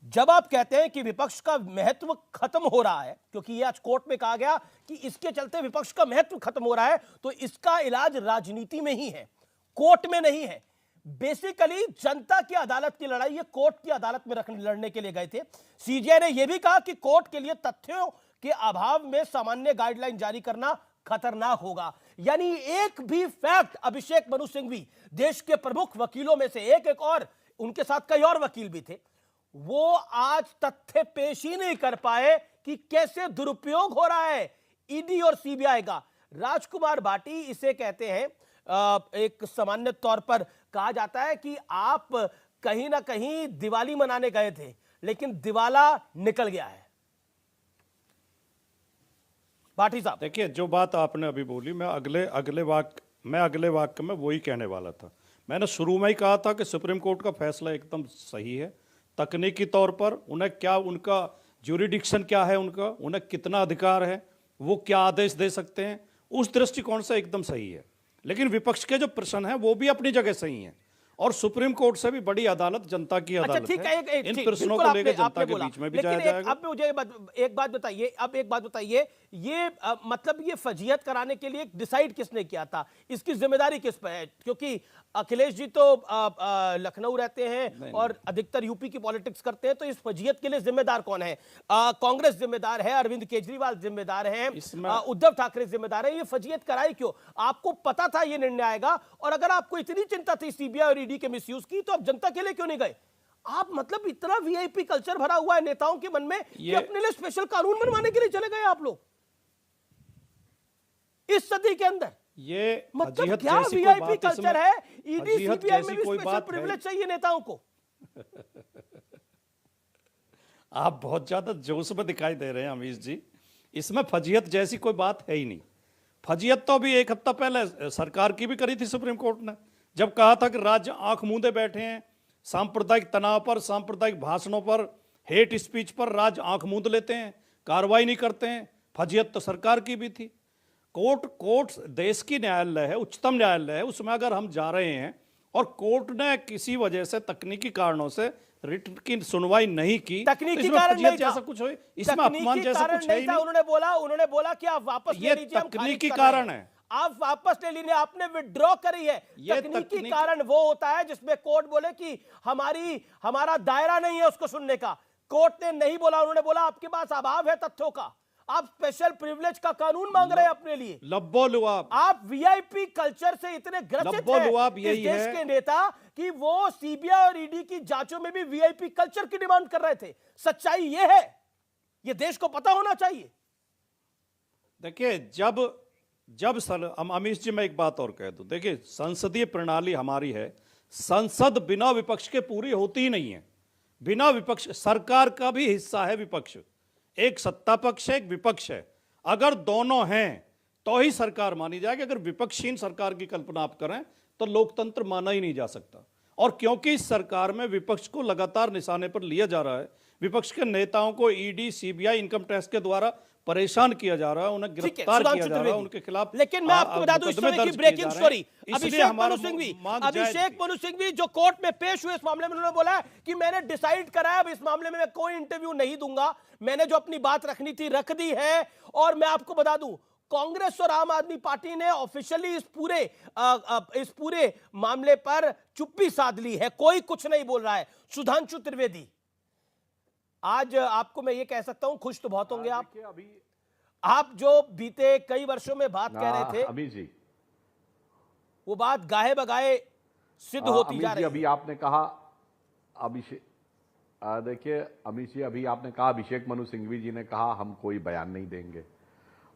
जब आप कहते हैं कि विपक्ष का महत्व खत्म हो रहा है, क्योंकि ये आज कोर्ट में कहा गया कि इसके चलते विपक्ष का महत्व खत्म हो रहा है, तो इसका इलाज राजनीति में ही है, कोर्ट में नहीं है। बेसिकली जनता की अदालत की लड़ाई ये कोर्ट की अदालत में लड़ने के लिए गए थे। सीजीआई ने यह भी कहा कि कोर्ट के लिए तथ्यों के अभाव में सामान्य गाइडलाइन जारी करना खतरनाक होगा। यानी एक भी फैक्ट, अभिषेक मनु सिंघवी देश के प्रमुख वकीलों में से एक और उनके साथ कई और वकील भी थे, वो आज तथ्य पेश ही नहीं कर पाए कि कैसे दुरुपयोग हो रहा है ईडी और सीबीआई का। राजकुमार भाटी इसे कहते हैं, एक सामान्य तौर पर कहा जाता है कि आप कहीं ना कहीं दिवाली मनाने गए थे लेकिन दिवाला निकल गया है। भाटी साहब, देखिए, जो बात आपने अभी बोली, मैं अगले वाक्य में वही कहने वाला था। मैंने शुरू में ही कहा था कि सुप्रीम कोर्ट का फैसला एकदम सही है। तकनीकी तौर पर उन्हें क्या, उनका ज्यूरिडिक्शन क्या है, उन्हें कितना अधिकार है, वो क्या आदेश दे सकते हैं, उस दृष्टिकोण से एकदम सही है। लेकिन विपक्ष के जो प्रश्न हैं वो भी अपनी जगग सही हैं, और सुप्रीम कोर्ट से भी बड़ी अदालत जनता की अदालत है। इन प्रश्नों को लेकर जनता के बीच में भी जाया जाएगा। अब मुझे एक बात बताइए, ये मतलब ये फजीहत कराने के लिए डिसाइड किसने किया था, इसकी जिम्मेदारी किस पर है? क्योंकि अखिलेश जी तो लखनऊ रहते हैं और अधिकतर यूपी की पॉलिटिक्स करते हैं, तो इस फजीहत के लिए जिम्मेदार कौन है? कांग्रेस जिम्मेदार है, अरविंद केजरीवाल जिम्मेदार हैं, उद्धव ठाकरे जिम्मेदार है। ये फजीहत कराई क्यों? आपको पता था ये निर्णय आएगा, और अगर आपको इतनी चिंता थी सीबीआई और ईडी के मिसयूज की, तो आप जनता के लिए क्यों नहीं गए? आप मतलब इतना वीआईपी कल्चर भरा हुआ है नेताओं के मन में कि अपने लिए स्पेशल कानून बनवाने के लिए चले गए आप लोग इस सदी के अंदर। ये मतलब क्या वीआईपी कल्चर है? ईडी सीबीआई में भी स्पेशल प्रिविलेज चाहिए नेताओं को। आप बहुत ज्यादा जोश में दिखाई दे रहे हैं अमीश जी, इसमें फजीहत जैसी कोई बात है ही नहीं। फजीहत तो अभी एक हफ्ता पहले सरकार की भी करी थी सुप्रीम कोर्ट ने, जब कहा था कि राज्य आंख मूंदे बैठे हैं, सांप्रदायिक तनाव पर, सांप्रदायिक भाषणों पर, हेट स्पीच पर राज्य आंख मूंद लेते हैं, कार्रवाई नहीं करते हैं। फजीहत तो सरकार की भी थी। कोर्ट देश की न्यायालय है, उच्चतम न्यायालय है, उसमें अगर हम जा रहे हैं और कोर्ट ने किसी वजह से तकनीकी कारणों से रिट की सुनवाई नहीं की, तकनीकी कारण नहीं जैसा कुछ हो, इसमें अपमान जैसा कुछ है ही नहीं। उन्होंने बोला कि आप वापस ले लीजिए, हम तकनीकी कारण है, आप वापस ले लीजिए, आपने विड्रॉ करी है। तकनीकी कारण वो होता है जिसमें कोर्ट बोले कि हमारा दायरा नहीं है उसको सुनने का। कोर्ट ने नहीं बोला, उन्होंने बोला आपके पास अभाव है तथ्यों का, आप स्पेशल प्रिविलेज का कानून मांग रहे हैं अपने लिए। लब्बो लुआब। आप वीआईपी कल्चर से इतने ग्रसित लब्बो लुआब हैं यही इस देश है। के नेता कि वो सीबीआई और ईडी की जांचों में भी वीआईपी कल्चर की डिमांड कर रहे थे। सच्चाई ये है, ये देश को पता होना चाहिए। देखिए, जब अमीश जी, मैं एक बात और कह दूं, देखिए संसदीय प्रणाली हमारी है, संसद बिना विपक्ष के पूरी होती ही नहीं है। बिना विपक्ष, सरकार का भी हिस्सा है विपक्ष, एक सत्ता पक्ष है, एक विपक्ष है। अगर दोनों हैं तो ही सरकार मानी जाएगी। अगर विपक्षहीन सरकार की कल्पना आप करें तो लोकतंत्र माना ही नहीं जा सकता। और क्योंकि इस सरकार में विपक्ष को लगातार निशाने पर लिया जा रहा है, विपक्ष के नेताओं को ईडी, सीबीआई, इनकम टैक्स के द्वारा परेशान किया जा रहा है, उन्हें गिरफ्तार किया जा रहा है, उनके खिलाफ। लेकिन मैं आपको बता दूं इस समय की ब्रेकिंग स्टोरी, अभिषेक मनु सिंघवी जो कोर्ट में पेश हुए इस मामले में, उन्होंने बोला कि मैंने डिसाइड करा है अब इस मामले में मैं कोई इंटरव्यू नहीं दूंगा, मैंने जो अपनी बात रखनी थी रख दी है। और मैं आपको बता दूं, कांग्रेस और आम आदमी पार्टी ने ऑफिशियली इस पूरे मामले पर चुप्पी साध ली है, कोई कुछ नहीं बोल रहा है। सुधांशु त्रिवेदी, आज आपको मैं ये कह सकता हूं, खुश तो बहुत होंगे आप जो बीते कई वर्षों में बात कह रहे थे, अमीश जी, वो बात गाहे बगाए सिद्ध होती जा रही है। अभी आपने कहा अभिषेक, देखिए अमीश जी, अभी आपने कहा अभिषेक मनु सिंघवी जी ने कहा हम कोई बयान नहीं देंगे।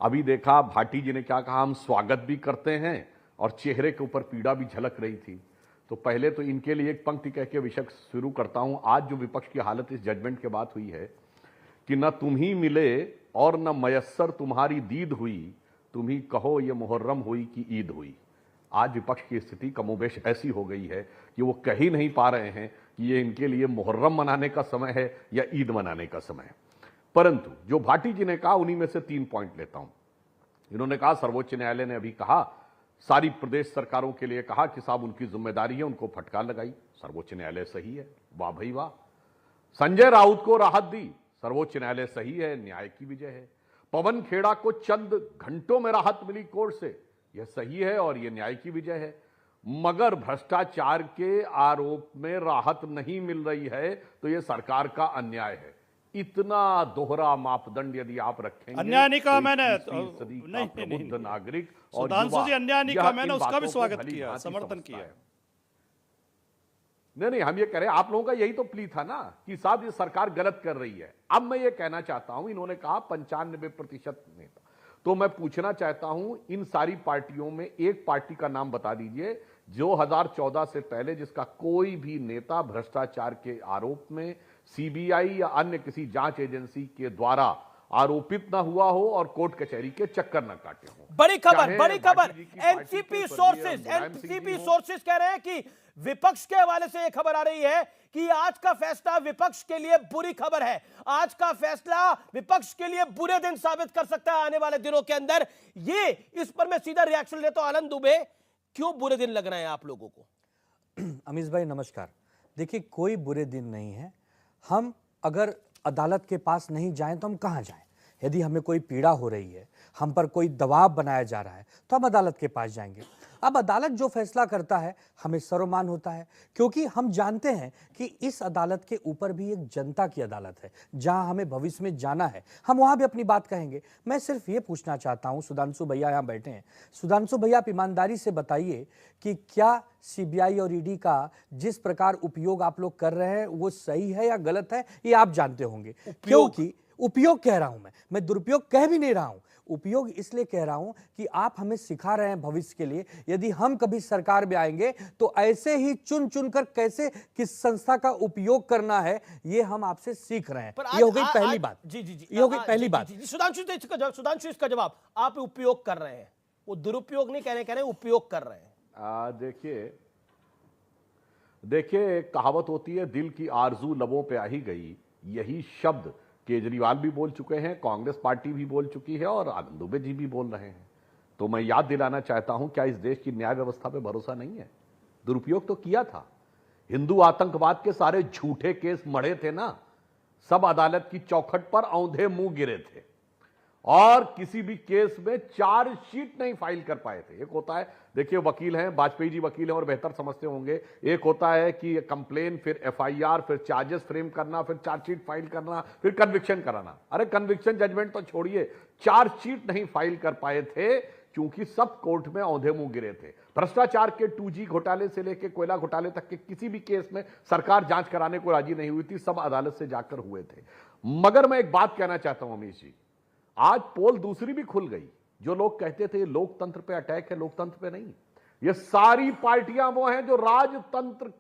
अभी देखा भाटी जी ने क्या कहा, हम स्वागत भी करते हैं, और चेहरे के ऊपर पीड़ा भी झलक रही थी। तो पहले तो इनके लिए एक पंक्ति कह के विषय शुरू करता हूं। आज जो विपक्ष की हालत इस जजमेंट के बाद हुई है कि न तुम ही मिले और न मयस्सर तुम्हारी दीद हुई, तुम ही कहो ये मुहर्रम हुई कि ईद हुई। आज विपक्ष की स्थिति कमोबेश ऐसी हो गई है कि वो कह ही नहीं पा रहे हैं कि ये इनके लिए मुहर्रम मनाने का समय है या ईद मनाने का समय है। परंतु जो भाटी जी ने कहा, उन्हीं में से 3 पॉइंट लेता हूं। इन्होंने कहा सर्वोच्च न्यायालय ने अभी कहा, सारी प्रदेश सरकारों के लिए कहा कि साहब उनकी जिम्मेदारी है, उनको फटकार लगाई। सर्वोच्च न्यायालय सही है, वाह भाई वाह। संजय राउत को राहत दी, सर्वोच्च न्यायालय सही है, न्याय की विजय है। पवन खेड़ा को चंद घंटों में राहत मिली कोर्ट से, यह सही है और यह न्याय की विजय है। मगर भ्रष्टाचार के आरोप में राहत नहीं मिल रही है तो यह सरकार का अन्याय है। इतना दोहरा मापदंड यदि आप रखेंगे, अन्याय नहीं कहा मैंने, प्रबुद्ध नागरिक और सुधांशु जी, अन्याय नहीं कहा मैंने, उसका भी बातों को स्वागत भली किया, भांति समर्थन समझता किया। है। नहीं, हम ये कह रहे हैं, आप लोगों का यही तो प्ली था ना कि साहब ये सरकार गलत कर रही है। अब मैं ये कहना चाहता हूं, इन्होंने कहा 95% नेता, तो मैं पूछना चाहता हूं इन सारी पार्टियों में एक पार्टी का नाम बता दीजिए 2014 से पहले जिसका कोई भी नेता भ्रष्टाचार के आरोप में सीबीआई या अन्य किसी जांच एजेंसी के द्वारा आरोपित ना हुआ हो और कोर्ट कचहरी के चक्कर न काटे हो। बड़ी खबर एनसीपी सोर्सेस कह रहे हैं कि विपक्ष के हवाले से यह खबर आ रही है कि आज का फैसला विपक्ष के लिए बुरी खबर है। आज का फैसला विपक्ष के लिए बुरे दिन साबित कर सकता है आने वाले दिनों के अंदर। ये इस पर मैं सीधा रिएक्शन लेता हूं। आनंद दुबे, क्यों बुरे दिन लग रहे हैं आप लोगों को? अमीश भाई नमस्कार। देखिए, कोई बुरे दिन नहीं है। हम अगर अदालत के पास नहीं जाएं तो हम कहां जाएं? यदि हमें कोई पीड़ा हो रही है, हम पर कोई दबाव बनाया जा रहा है, तो हम अदालत के पास जाएंगे। अब अदालत जो फैसला करता है हमें सर्वमान होता है, क्योंकि हम जानते हैं कि इस अदालत के ऊपर भी एक जनता की अदालत है, जहां हमें भविष्य में जाना है, हम वहां भी अपनी बात कहेंगे। मैं सिर्फ ये पूछना चाहता हूं, सुधांशु भैया यहाँ बैठे हैं, सुधांशु भैया आप ईमानदारी से बताइए कि क्या सीबीआई और ईडी का जिस प्रकार उपयोग आप लोग कर रहे हैं वो सही है या गलत है? ये आप जानते होंगे। क्योंकि उपयोग कह रहा हूं मैं दुरुपयोग कह भी नहीं रहा हूं। उपयोग इसलिए कह रहा हूं कि आप हमें सिखा रहे हैं भविष्य के लिए, यदि हम कभी सरकार में आएंगे तो ऐसे ही चुन चुनकर कैसे किस संस्था का उपयोग करना है ये हम आपसे सीख रहे हैं। ये हो गई पहली बात। जी, ये हो गई पहली बात। सुधांशु इसका जवाब, आप उपयोग कर रहे हैं, वो दुरुपयोग नहीं कह रहे उपयोग कर रहे हैं। देखिए कहावत होती है, दिल की आरजू लबों पे आ ही गई। यही शब्द केजरीवाल भी बोल चुके हैं, कांग्रेस पार्टी भी बोल चुकी है और आनंद दुबे जी भी बोल रहे हैं। तो मैं याद दिलाना चाहता हूं, क्या इस देश की न्याय व्यवस्था पे भरोसा नहीं है? दुरुपयोग तो किया था। हिंदू आतंकवाद के सारे झूठे केस मढ़े थे ना, सब अदालत की चौखट पर औंधे मुंह गिरे थे। और किसी भी केस में चार्जशीट नहीं फाइल कर पाए थे। एक होता है, देखिए वकील हैं, वाजपेयी जी वकील हैं और बेहतर समझते होंगे, एक होता है कि कंप्लेन, फिर एफआईआर, फिर चार्जेस फ्रेम करना, फिर चार्जशीट फाइल करना, फिर कन्विक्शन कराना। अरे कन्विक्शन जजमेंट तो छोड़िए, चार्जशीट नहीं फाइल कर पाए थे क्योंकि सब कोर्ट में औंधे मुंह गिरे थे। भ्रष्टाचार के 2G घोटाले से लेकर कोयला घोटाले तक के किसी भी केस में सरकार जांच कराने को राजी नहीं हुई थी, सब अदालत से जाकर हुए थे। मगर मैं एक बात कहना चाहता हूं अमीश जी, आज पोल दूसरी भी खुल गई। जो लोग कहते थे लोकतंत्र पे अटैक है, लोकतंत्र पे नहीं, ये सारी पार्टियां वो हैं जो राजतंत्र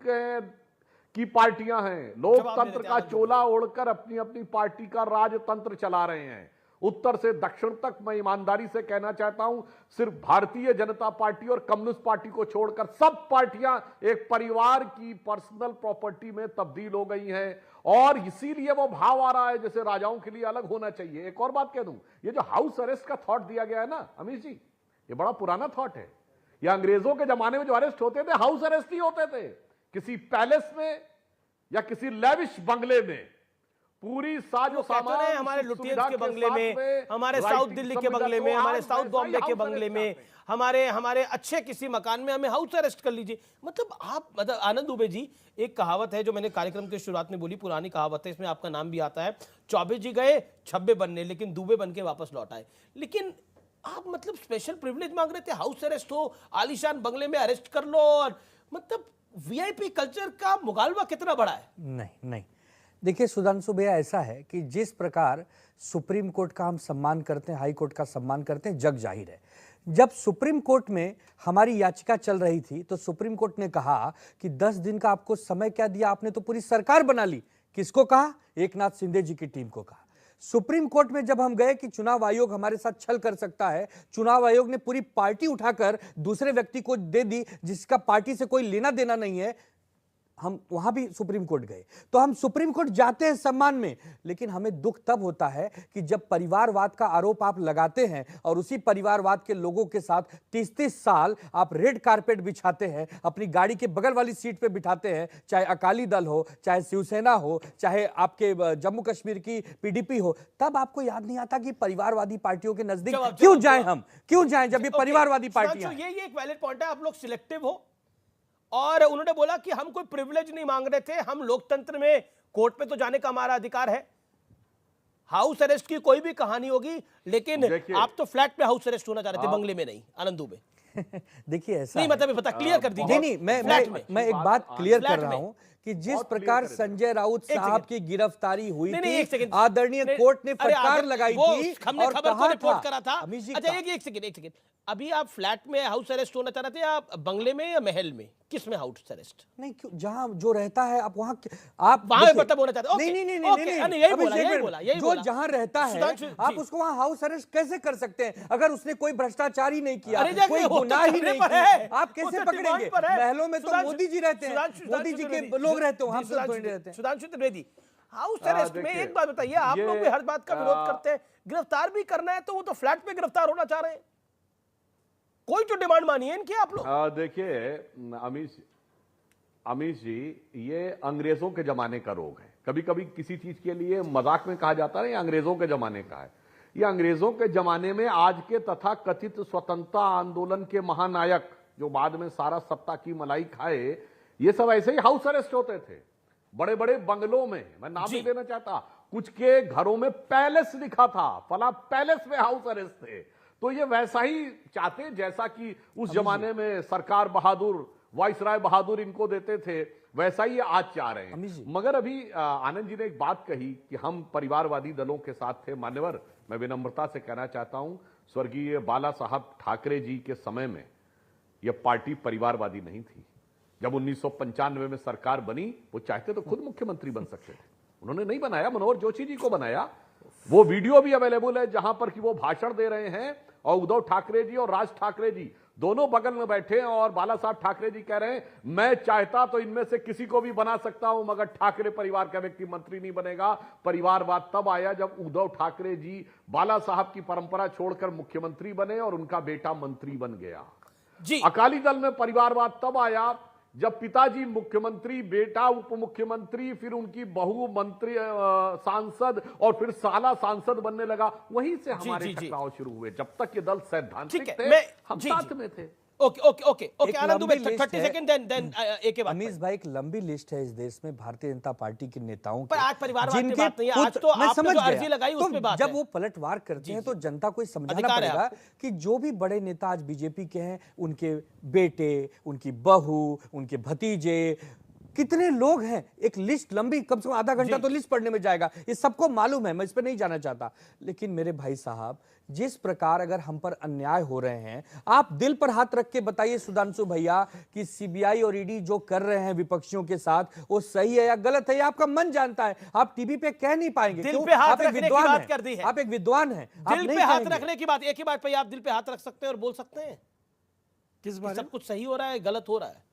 की पार्टियां हैं, लोकतंत्र का चोला ओढ़कर अपनी अपनी पार्टी का राजतंत्र चला रहे हैं। उत्तर से दक्षिण तक मैं ईमानदारी से कहना चाहता हूं, सिर्फ भारतीय जनता पार्टी और कम्युनिस्ट पार्टी को छोड़कर सब पार्टियां एक परिवार की पर्सनल प्रॉपर्टी में तब्दील हो गई हैं। और इसीलिए वो भाव आ रहा है जैसे राजाओं के लिए अलग होना चाहिए। एक और बात कह दूं, ये जो हाउस अरेस्ट का थॉट दिया गया है ना अमीश जी, ये बड़ा पुराना थॉट है। ये अंग्रेजों के जमाने में जो अरेस्ट होते थे, हाउस अरेस्ट ही होते थे, किसी पैलेस में या किसी लेविश बंगले में पूरी साजो सामान, हमारे लुटियंस के बंगले में, हमारे साउथ दिल्ली के बंगले में, हमारे साउथ बॉम्बे के बंगले में, हमारे अच्छे किसी मकान में हमें हाउस अरेस्ट कर लीजिए। मतलब आनंद दुबे जी, एक कहावत है जो मैंने कार्यक्रम के शुरुआत में बोली, पुरानी कहावत है, इसमें आपका नाम भी आता है। चौबे जी गए छब्बे बनने, लेकिन दुबे बन के वापस लौट आए। लेकिन आप मतलब स्पेशल प्रिविलेज मांग रहे थे, हाउस अरेस्ट हो, आलीशान बंगले में अरेस्ट कर लो, और मतलब वीआईपी कल्चर का मुगालवा कितना बड़ा है। नहीं, देखिए सुधांशु भैया, ऐसा है कि जिस प्रकार सुप्रीम कोर्ट का हम सम्मान करते हैं, हाई कोर्ट का सम्मान करते हैं, जग जाहिर है। जब सुप्रीम कोर्ट में हमारी याचिका चल रही थी तो सुप्रीम कोर्ट ने कहा कि 10 दिन का आपको समय क्या दिया, आपने तो पूरी सरकार बना ली। किसको कहा? एकनाथ शिंदे जी की टीम को कहा। सुप्रीम कोर्ट में जब हम गए कि चुनाव आयोग हमारे साथ छल कर सकता है, चुनाव आयोग ने पूरी पार्टी उठाकर दूसरे व्यक्ति को दे दी जिसका पार्टी से कोई लेना देना नहीं है, हम वहां भी सुप्रीम कोर्ट गए। तो हम सुप्रीम कोर्ट जाते हैं सम्मान में, लेकिन हमें दुख तब होता है कि जब परिवारवाद का आरोप आप लगाते हैं और उसी परिवारवाद के लोगों के साथ 30-30 साल आप रेड कारपेट बिछाते हैं, अपनी गाड़ी के बगल वाली सीट पे बिठाते हैं, चाहे अकाली दल हो, चाहे शिवसेना हो, चाहे आपके जम्मू कश्मीर की PDP हो, तब आपको याद नहीं आता कि परिवारवादी पार्टियों के नजदीक क्यों जाएं हम, क्यों जाएं जब ये परिवारवादी पार्टियां। ये एक वैलिड पॉइंट है, आप लोग सिलेक्टिव हो। और उन्होंने बोला कि हम कोई प्रिविलेज नहीं मांग रहे थे, हम लोकतंत्र में कोर्ट पे तो जाने का हमारा अधिकार है। हाउस अरेस्ट की कोई भी कहानी होगी, लेकिन आप तो फ्लैट में हाउस अरेस्ट होना चाह रहे थे, बंगले में नहीं। आनंद दुबे देखिए ऐसा नहीं, मतलब बता, क्लियर कर दीजिए। नहीं, मैं एक बात क्लियर कर रहा हूं कि जिस प्रकार संजय राउत साहब की गिरफ्तारी हुई थी, आदरणीय कोर्ट ने फटकार लगाई थी, हमने खबर को रिपोर्ट करा था। अच्छा, एक सेकंड, अभी आप फ्लैट में हाउस अरेस्ट होना चाह रहे थे, आप बंगले में या महल में, किस में हाउस अरेस्ट? नहीं, क्यों, जहां जो रहता है आप वहां मतलब होना चाहते हैं। नहीं, यही बोला, जो जहां रहता है आप उसको वहां हाउस अरेस्ट कैसे कर सकते हैं? अगर उसने कोई भ्रष्टाचार ही नहीं किया, कोई गुनाह ही नहीं किया, आप कैसे पकड़ेंगे? महलों में तो मोदी जी रहते हैं, मोदी जी के लोग रहते हो, हम सब थोड़ी रहते हैं। सुधांशु त्रिवेदी, हाउस अरेस्ट में एक बात बताइए, आप लोग भी हर बात का विरोध करते हैं, गिरफ्तार भी करना है तो वो तो फ्लैट पे गिरफ्तार होना चाह रहे हैं, कोई तो डिमांड मानिए इनकी आप लोग। देखिए अमीश जी, ये अंग्रेजों के जमाने का रोग है। कभी कभी किसी चीज के लिए मजाक में कहा जाता है ये अंग्रेजों के जमाने का है। ये अंग्रेजों के जमाने में आज के तथा कथित स्वतंत्रता आंदोलन के महानायक जो बाद में सारा सत्ता की मलाई खाए, ये सब ऐसे ही हाउस अरेस्ट होते थे, बड़े बड़े बंगलों में। मैं नाम नहीं लेना चाहता, कुछ के घरों में पैलेस लिखा था, फला पैलेस में हाउस अरेस्ट थे। तो ये वैसा ही चाहते जैसा कि उस जमाने में सरकार बहादुर, वाइसराय बहादुर इनको देते थे, वैसा ही आज चाह रहे हैं। मगर अभी आनंद जी ने एक बात कही कि हम परिवारवादी दलों के साथ थे। मान्यवर, मैं विनम्रता से कहना चाहता हूं, स्वर्गीय बाला साहब ठाकरे जी के समय में यह पार्टी परिवारवादी नहीं थी। जब 1995 में सरकार बनी, वो चाहते तो खुद मुख्यमंत्री बन सकते थे, उन्होंने नहीं बनाया, मनोहर जोशी जी को बनाया। वो वीडियो भी अवेलेबल है जहां पर कि वो भाषण दे रहे हैं और उद्धव ठाकरे जी और राज ठाकरे जी दोनों बगल में बैठे हैं और बाला साहब ठाकरे जी कह रहे हैं, मैं चाहता तो इनमें से किसी को भी बना सकता हूं, मगर ठाकरे परिवार का व्यक्ति मंत्री नहीं बनेगा। परिवारवाद तब आया जब उद्धव ठाकरे जी बाला साहब की परंपरा छोड़कर मुख्यमंत्री बने और उनका बेटा मंत्री बन गया जी। अकाली दल में परिवारवाद तब आया जब पिताजी मुख्यमंत्री, बेटा उप मुख्यमंत्री, फिर उनकी बहू मंत्री, सांसद और फिर साला सांसद बनने लगा, वहीं से हमारे टकराव शुरू हुए। जब तक ये दल सैद्धांतिक थे, हम साथ में थे। ओके आनंद दुबे 30 सेकंड देन एक के बाद अमीश भाई, एक लंबी लिस्ट है इस देश में भारतीय जनता पार्टी के नेताओं की, पर आज परिवारवाद पे बात नहीं है, आज तो आपने जो अर्जी लगाई उस पे बात है। जब वो पलटवार करते हैं तो जनता को समझाना पड़ेगा कि जो भी बड़े नेता आज बीजेपी के हैं, उनके बेटे, उनकी बहू, उनके भतीजे, कितने लोग हैं, एक लिस्ट लंबी, कम से कम आधा घंटा तो लिस्ट पढ़ने में जाएगा। ये सबको मालूम है, मैं इस पर नहीं जाना चाहता। लेकिन मेरे भाई साहब, जिस प्रकार अगर हम पर अन्याय हो रहे हैं, आप दिल पर हाथ रख के बताइए सुधांशु भैया कि सीबीआई और ईडी जो कर रहे हैं विपक्षियों के साथ, वो सही है या गलत है, या आपका मन जानता है। आप टीवी पे कह नहीं पाएंगे, दिल पे हाथ रखने की बात कर दी है। आप एक विद्वान हैं, दिल पे हाथ रखने की बात, एक ही बात पे आप दिल पे हाथ रख सकते हैं और बोल सकते हैं किस बारे में? सब कुछ सही हो रहा है, गलत हो रहा है।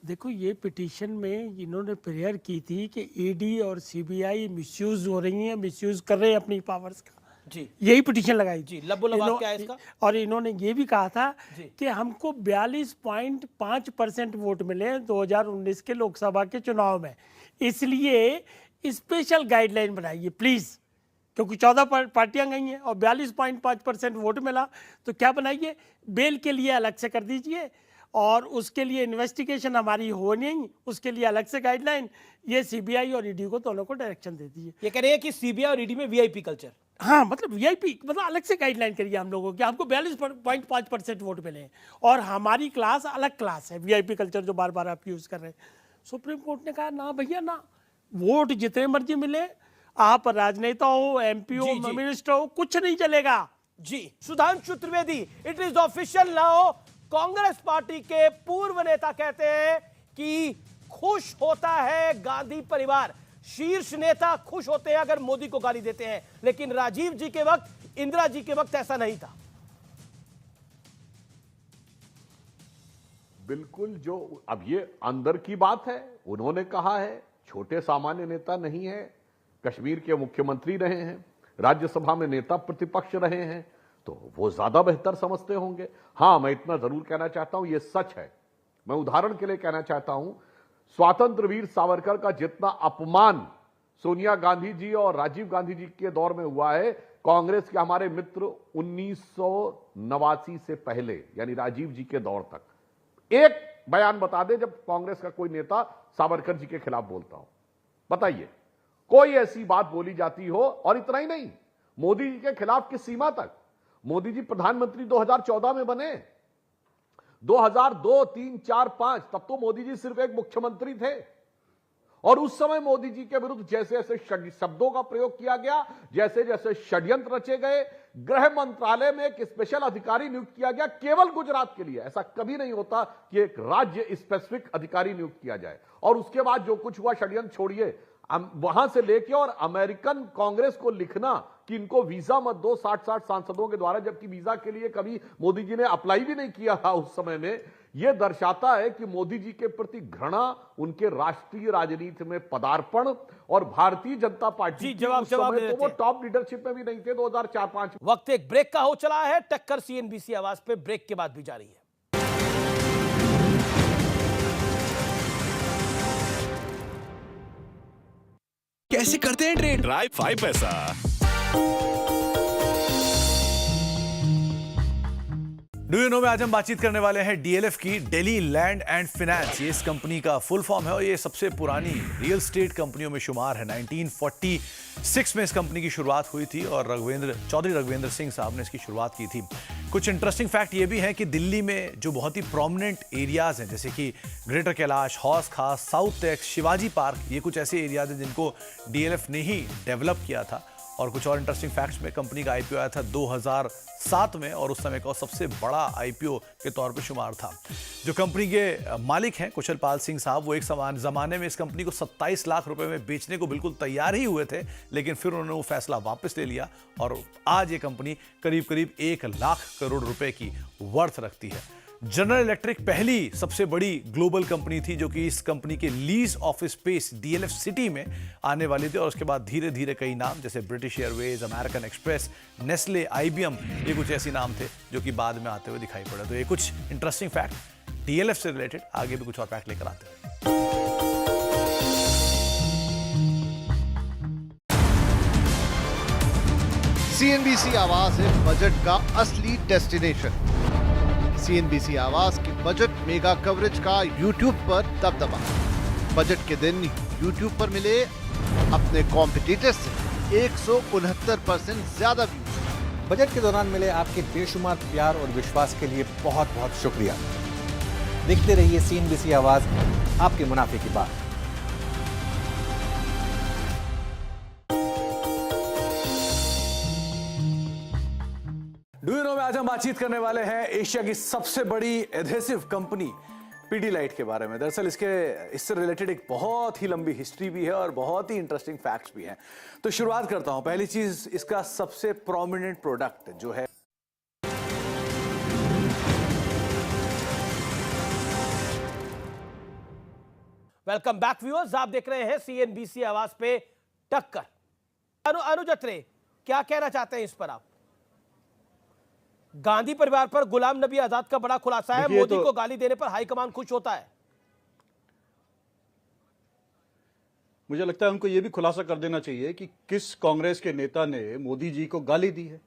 देखो, ये पिटीशन में इन्होंने प्रेयर की थी कि ईडी और सीबीआई मिसयूज हो रही हैं, मिसयूज कर रहे हैं अपनी पावर्स का, जी यही पिटीशन लगाई जी। लब्बो लबाब क्या है इसका? और इन्होंने ये भी कहा था कि हमको 42.5% वोट मिले 2019 के लोकसभा के चुनाव में, इसलिए स्पेशल गाइडलाइन बनाइए प्लीज, क्योंकि 14 पार्टियां गई हैं और 42.5% वोट मिला, तो क्या बनाइए, बेल के लिए अलग से कर दीजिए, और उसके लिए इन्वेस्टिगेशन हमारी हो नहीं, उसके लिए अलग से गाइडलाइन, ये सीबीआई और ईडी को दोनों को डायरेक्शन दे दीजिए। ये कह रहे हैं कि सीबीआई और ईडी में वीआईपी कल्चर, हाँ, मतलब वीआईपी, मतलब अलग से गाइडलाइन करिए हम लोगों की, हमको 42.5% वोट मिले हैं और हमारी क्लास अलग क्लास है, वीआईपी कल्चर जो बार बार आप यूज कर रहे हैं। सुप्रीम कोर्ट ने कहा ना भैया ना, वोट जितने मर्जी मिले, आप राजनेता हो, एमपी हो, मिनिस्टर हो, कुछ नहीं चलेगा जी। Sudhanshu Trivedi, it is official now, Congress party के पूर्व नेता कहते हैं कि खुश होता है गांधी परिवार, शीर्ष नेता खुश होते हैं अगर मोदी को गाली देते हैं, लेकिन राजीव जी के वक्त, इंदिरा जी के वक्त ऐसा नहीं था। बिल्कुल, जो अब ये अंदर की बात है, उन्होंने कहा है, छोटे सामान्य नेता नहीं है, कश्मीर के मुख्यमंत्री रहे हैं, राज्यसभा में नेता प्रतिपक्ष रहे हैं, तो वो ज्यादा बेहतर समझते होंगे। हां, मैं इतना जरूर कहना चाहता हूं, ये सच है। मैं उदाहरण के लिए कहना चाहता हूं, स्वतंत्र वीर सावरकर का जितना अपमान सोनिया गांधी जी और राजीव गांधी जी के दौर में हुआ है, कांग्रेस के हमारे मित्र 1989 से पहले, यानी राजीव जी के दौर तक, एक बयान बता दे जब कांग्रेस का कोई नेता सावरकर जी के खिलाफ बोलता हो, बताइए कोई ऐसी बात बोली जाती हो। और इतना ही नहीं, मोदी जी के खिलाफ किस सीमा तक, मोदी जी प्रधानमंत्री 2014 में बने, 2002, 3, 4, 5 तब तो मोदी जी सिर्फ एक मुख्यमंत्री थे, और उस समय मोदी जी के विरुद्ध जैसे जैसे शब्दों का प्रयोग किया गया, जैसे जैसे षड्यंत्र रचे गए, गृह मंत्रालय में एक स्पेशल अधिकारी नियुक्त किया गया केवल गुजरात के लिए। ऐसा कभी नहीं होता कि एक राज्य स्पेसिफिक अधिकारी नियुक्त किया जाए। और उसके बाद जो कुछ हुआ, षड्यंत्र छोड़िए, वहां से लेके और अमेरिकन कांग्रेस को लिखना कि इनको वीजा मत दो 60 सांसदों के द्वारा, जबकि वीजा के लिए कभी मोदी जी ने अप्लाई भी नहीं किया था उस समय में, यह दर्शाता है कि मोदी जी के प्रति घृणा, उनके राष्ट्रीय राजनीति में पदार्पण, और भारतीय जनता पार्टी जवाब तो वो टॉप लीडरशिप में भी नहीं थे 2004-5। वक्त एक ब्रेक का हो चला है, टक्कर सीएनबीसी आवाज पे ब्रेक के बाद भी जारी है। कैसे करते हैं ट्रेड? ट्राई 5 पैसा। डू यू नो में आज हम बातचीत करने वाले हैं डीएलएफ की, दिल्ली लैंड एंड फाइनेंस। ये इस कंपनी का फुल फॉर्म है और ये सबसे पुरानी रियल एस्टेट कंपनियों में शुमार है। 1946 में इस कंपनी की शुरुआत हुई थी और चौधरी रघुवेंद्र सिंह साहब ने इसकी शुरुआत की थी। कुछ इंटरेस्टिंग फैक्ट ये भी है कि दिल्ली में जो बहुत ही प्रोमिनेंट एरियाज हैं, जैसे कि ग्रेटर कैलाश, हौस खास, साउथ टेक्स, शिवाजी पार्क, ये कुछ ऐसे एरियाज हैं जिनको डीएलएफ ने ही डेवलप किया था। और कुछ और इंटरेस्टिंग फैक्ट्स में, कंपनी का आईपीओ आया था 2007 में और उस समय का सबसे बड़ा आईपीओ के तौर पे शुमार था। जो कंपनी के मालिक हैं कुशल पाल सिंह साहब, वो एक ज़माने में इस कंपनी को 27 लाख रुपए में बेचने को बिल्कुल तैयार ही हुए थे, लेकिन फिर उन्होंने वो फैसला वापस ले लिया और आज ये कंपनी करीब करीब 1 लाख करोड़ रुपए की वर्थ रखती है। जनरल इलेक्ट्रिक पहली सबसे बड़ी ग्लोबल कंपनी थी जो कि इस कंपनी के lease office space DLF city में आने वाली थी और उसके बाद धीरे धीरे कई नाम जैसे British Airways, American express, Nestle, IBM, ये कुछ ऐसे नाम थे जो कि बाद में आते हुए दिखाई पड़े। तो ये कुछ इंटरेस्टिंग फैक्ट। डीएलएफ से रिलेटेड आगे भी कुछ और फैक्ट लेकर आते हैं। सीएनबीसी आवाज है बजट का असली डेस्टिनेशन। सीएनबीसी आवाज की बजट मेगा कवरेज का यूट्यूब पर दबदबा। बजट के दिन यूट्यूब पर मिले अपने कॉम्पिटिटर्स से 169% ज्यादा व्यूज। बजट के दौरान मिले आपके बेशुमार प्यार और विश्वास के लिए बहुत बहुत शुक्रिया। देखते रहिए सीएनबीसी आवाज, आपके मुनाफे की बात। डू यू नो में आज हम बातचीत करने वाले हैं एशिया की सबसे बड़ी एडहेसिव कंपनी पीडीलाइट के बारे में। दरअसल इससे रिलेटेड एक बहुत ही लंबी हिस्ट्री भी है और बहुत ही इंटरेस्टिंग फैक्ट्स भी हैं। तो शुरुआत करता हूं। पहली चीज, इसका सबसे प्रोमिनेंट प्रोडक्ट जो है वेलकम बैक व्यूअर्स, आप देख रहे हैं सीएनबीसी आवाज पे टक्कर। अनुज अत्रे, क्या कहना चाहते हैं इस पर आप? गांधी परिवार पर गुलाम नबी आजाद का बड़ा खुलासा है। मोदी को गाली देने पर हाईकमान खुश होता है। मुझे लगता है उनको यह भी खुलासा कर देना चाहिए कि किस कांग्रेस के नेता ने मोदी जी को गाली दी है।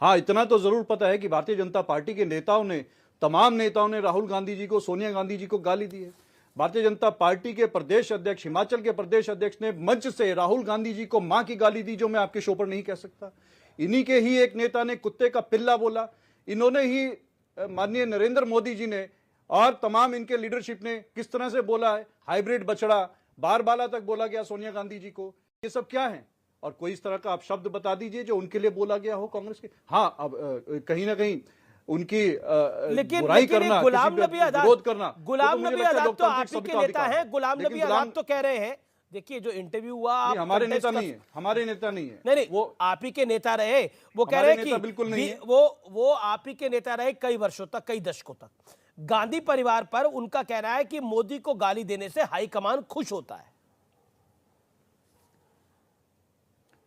हाँ, इतना तो जरूर पता है कि भारतीय जनता पार्टी के नेताओं ने, तमाम नेताओं ने राहुल गांधी जी को, सोनिया गांधी जी को गाली दी है। भारतीय जनता पार्टी के प्रदेश अध्यक्ष, हिमाचल के प्रदेश अध्यक्ष ने मंच से राहुल गांधी जी को मां की गाली दी, जो मैं आपके शो पर नहीं कह सकता। इन्हीं के ही एक नेता ने कुत्ते का पिल्ला बोला। इन्होंने ही माननीय नरेंद्र मोदी जी ने और तमाम इनके लीडरशिप ने किस तरह से बोला है, हाइब्रिड बछड़ा, बारबाला तक बोला गया सोनिया गांधी जी को। ये सब क्या है? और कोई इस तरह का आप शब्द बता दीजिए जो उनके लिए बोला गया हो कांग्रेस के। हाँ, अब कहीं ना कहीं उनकी बुराई करना, गुलाम नबी आजाद, विरोध करना, गुलाम नबी आजाद तो आप ही के नेता हैं। गुलाम नबी आजाद तो कह रहे हैं, देखिए जो इंटरव्यू हुआ, हमारे नेता नहीं है, हमारे नेता नहीं है। नहीं, वो आप ही के नेता रहे। वो कह रहे हैं कि बिल्कुल नहीं है। वो आप ही के नेता रहे कई वर्षों तक, कई दशकों तक। गांधी परिवार पर उनका कहना है कि मोदी को गाली देने से हाईकमान खुश होता है।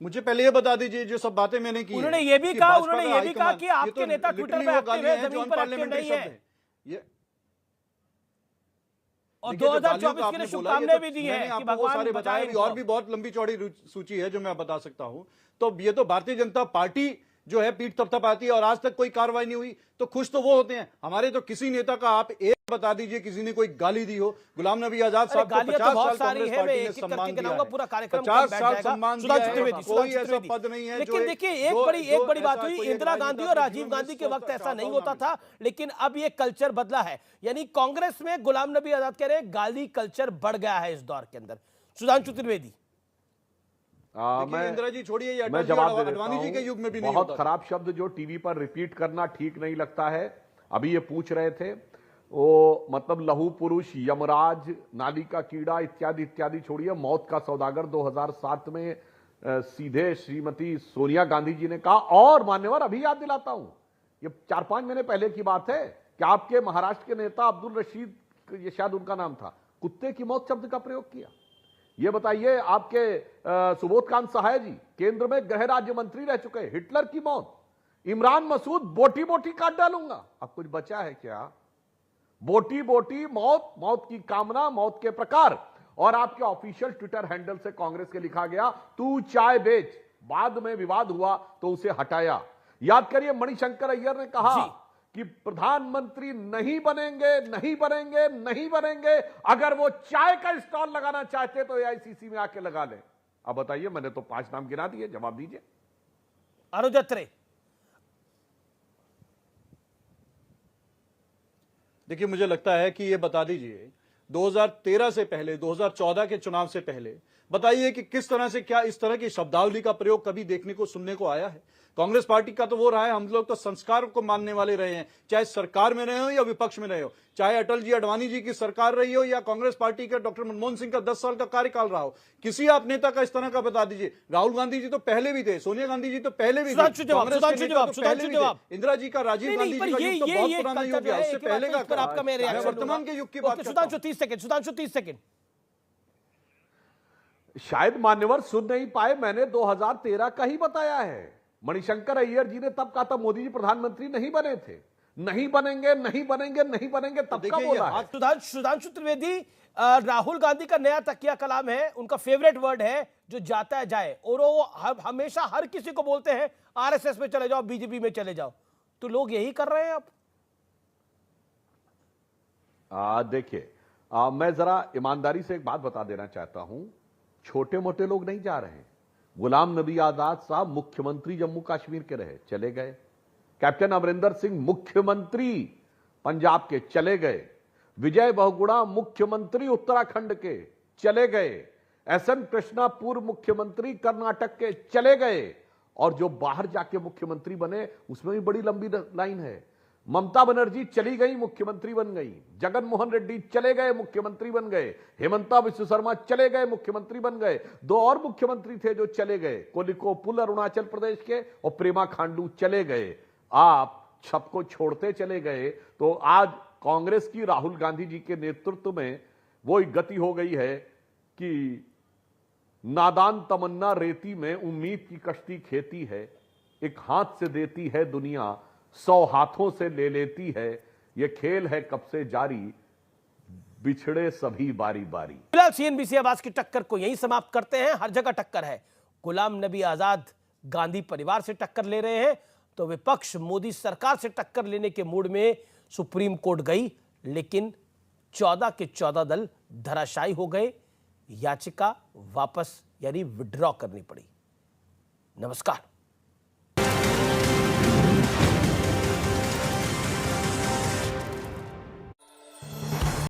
मुझे पहले ये बता दीजिए, जो सब बातें मैंने की, उन्होंने ये भी कहा कि आपके नेता ट्विटर पर एक्टिव है, जमीन पर एक्टिव नहीं है। ये और 2024 के लिए शुभकामनाएं भी दी है कि भगवान सारे बताए। और भी बहुत लंबी चौड़ी सूची है जो मैं बता सकता हूं। तो ये तो भारतीय जनता पार्टी जो है पीठ थपथपाती है और आज तक कोई कार्रवाई नहीं हुई, तो खुश तो वो होते हैं। हमारे तो किसी नेता का आप एक बता दीजिए किसी ने कोई गाली दी हो। गुलाम नबी आजाद साहब को 50 साल कांग्रेस पार्टी ने सम्मान दिया है, 50 साल सम्मान दिया है, कोई ऐसा पद नहीं है। लेकिन देखिए, एक बड़ी बात हुई, इंदिरा गांधी और राजीव गांधी के वक्त ऐसा नहीं होता था, लेकिन अब ये कल्चर बदला है। यानी कांग्रेस में गुलाम नबी आजाद कह रहे हैं गाली कल्चर बढ़ गया है इस दौर के अंदर। सुधांशु त्रिवेदी, इंदिरा जी छोड़िए, मैं जवाब दे अडवाणी जी के युग में भी नहीं बहुत होता। खराब शब्द जो टीवी पर रिपीट करना ठीक नहीं लगता है। अभी ये पूछ रहे थे, वो मतलब लहू पुरुष, यमराज, नाली का कीड़ा इत्यादि इत्यादि छोड़िए। मौत का सौदागर 2007 में सीधे श्रीमती सोनिया गांधी जी ने कहा। और मान्यवर, अभी याद दिलाता हूं, ये 4-5 महीने पहले की बात है कि आपके महाराष्ट्र के नेता अब्दुल रशीद, ये शायद उनका नाम था, कुत्ते की मौत शब्द का प्रयोग किया। ये बताइए, आपके सुबोध कांत सहाय जी केंद्र में गृह राज्य मंत्री रह चुके, हिटलर की मौत, इमरान मसूद बोटी बोटी काट डालूंगा। अब कुछ बचा है क्या? बोटी बोटी मौत, मौत की कामना, मौत के प्रकार। और आपके ऑफिशियल ट्विटर हैंडल से कांग्रेस के लिखा गया, तू चाय बेच। बाद में विवाद हुआ तो उसे हटाया। याद करिए, मणिशंकर अय्यर ने कहा कि प्रधानमंत्री नहीं बनेंगे, नहीं बनेंगे, नहीं बनेंगे। अगर वो चाय का स्टॉल लगाना चाहते तो एआईसीसी में आके लगा ले। अब बताइए, मैंने तो 5 नाम गिना दिए, जवाब दीजिए। अनुज अत्रे, देखिए, मुझे लगता है कि ये बता दीजिए 2013 से पहले, 2014 के चुनाव से पहले बताइए कि किस तरह से, क्या इस तरह की शब्दावली का प्रयोग कभी देखने को, सुनने को आया है? कांग्रेस पार्टी का तो वो रहा है, हम लोग तो संस्कार को मानने वाले रहे हैं, चाहे सरकार में रहे हो या विपक्ष में रहे हो, चाहे अटल जी, अडवाणी जी की सरकार रही हो या कांग्रेस पार्टी का डॉक्टर मनमोहन सिंह का 10 साल का कार्यकाल रहा हो। किसी आप नेता का इस तरह का बता दीजिए। राहुल गांधी जी तो पहले भी थे, सोनिया गांधी जी तो पहले भी थे, कांग्रेस के नेता तो पहले भी थे, इंदिरा जी का, राजीव गांधी जी का युग तो बहुत पुराना युग है, उससे पहले का आपका मैं रिएक्शन वर्तमान के युग की बात करता हूं। 30 सेकंड। शायद मान्यवर सुन नहीं पाए, मैंने 2013 का ही बताया है। मणिशंकर अय्यर जी ने तब कहा था मोदी जी प्रधानमंत्री नहीं बने थे। नहीं बनेंगे, नहीं बनेंगे, नहीं बनेंगे, तब का बोला है। सुधांशु त्रिवेदी, राहुल गांधी का नया तकिया कलाम है, उनका फेवरेट वर्ड है जो जाता है जाए, और वो हमेशा हर किसी को बोलते हैं आरएसएस में चले जाओ, बीजेपी में चले जाओ। तो लोग यही कर रहे हैं अब। देखिए, मैं जरा ईमानदारी से एक बात बता देना चाहता हूं, छोटे मोटे लोग नहीं जा रहे हैं। गुलाम नबी आजाद साहब मुख्यमंत्री जम्मू कश्मीर के रहे, चले गए। कैप्टन अमरिंदर सिंह मुख्यमंत्री पंजाब के, चले गए। विजय बहुगुणा मुख्यमंत्री उत्तराखंड के, चले गए। एसएन कृष्णा पूर्व मुख्यमंत्री कर्नाटक के, चले गए। और जो बाहर जाके मुख्यमंत्री बने उसमें भी बड़ी लंबी लाइन है। ममता बनर्जी चली गई, मुख्यमंत्री बन गई। जगन मोहन रेड्डी चले गए, मुख्यमंत्री बन गए। हेमंता विश्व शर्मा चले गए, मुख्यमंत्री बन गए। दो और मुख्यमंत्री थे जो चले गए, कोलिको पुल अरुणाचल प्रदेश के, और प्रेमा खांडू चले गए। आप सबको छोड़ते चले गए। तो आज कांग्रेस की राहुल गांधी जी के नेतृत्व में वो एक गति हो गई है कि नादान तमन्ना रेती में उम्मीद की कश्ती खेती है, एक हाथ से देती है दुनिया, 100 हाथों से ले लेती है, ये खेल है कब से जारी, बिछड़े सभी बारी बारी। फिलहाल सीएनबीसी आवाज की टक्कर को यहीं समाप्त करते हैं। हर जगह टक्कर है। गुलाम नबी आजाद गांधी परिवार से टक्कर ले रहे हैं, तो विपक्ष मोदी सरकार से टक्कर लेने के मूड में सुप्रीम कोर्ट गई, लेकिन 14 के 14 दल धराशायी हो गए। याचिका वापस यानी विड्रॉ करनी पड़ी। नमस्कार।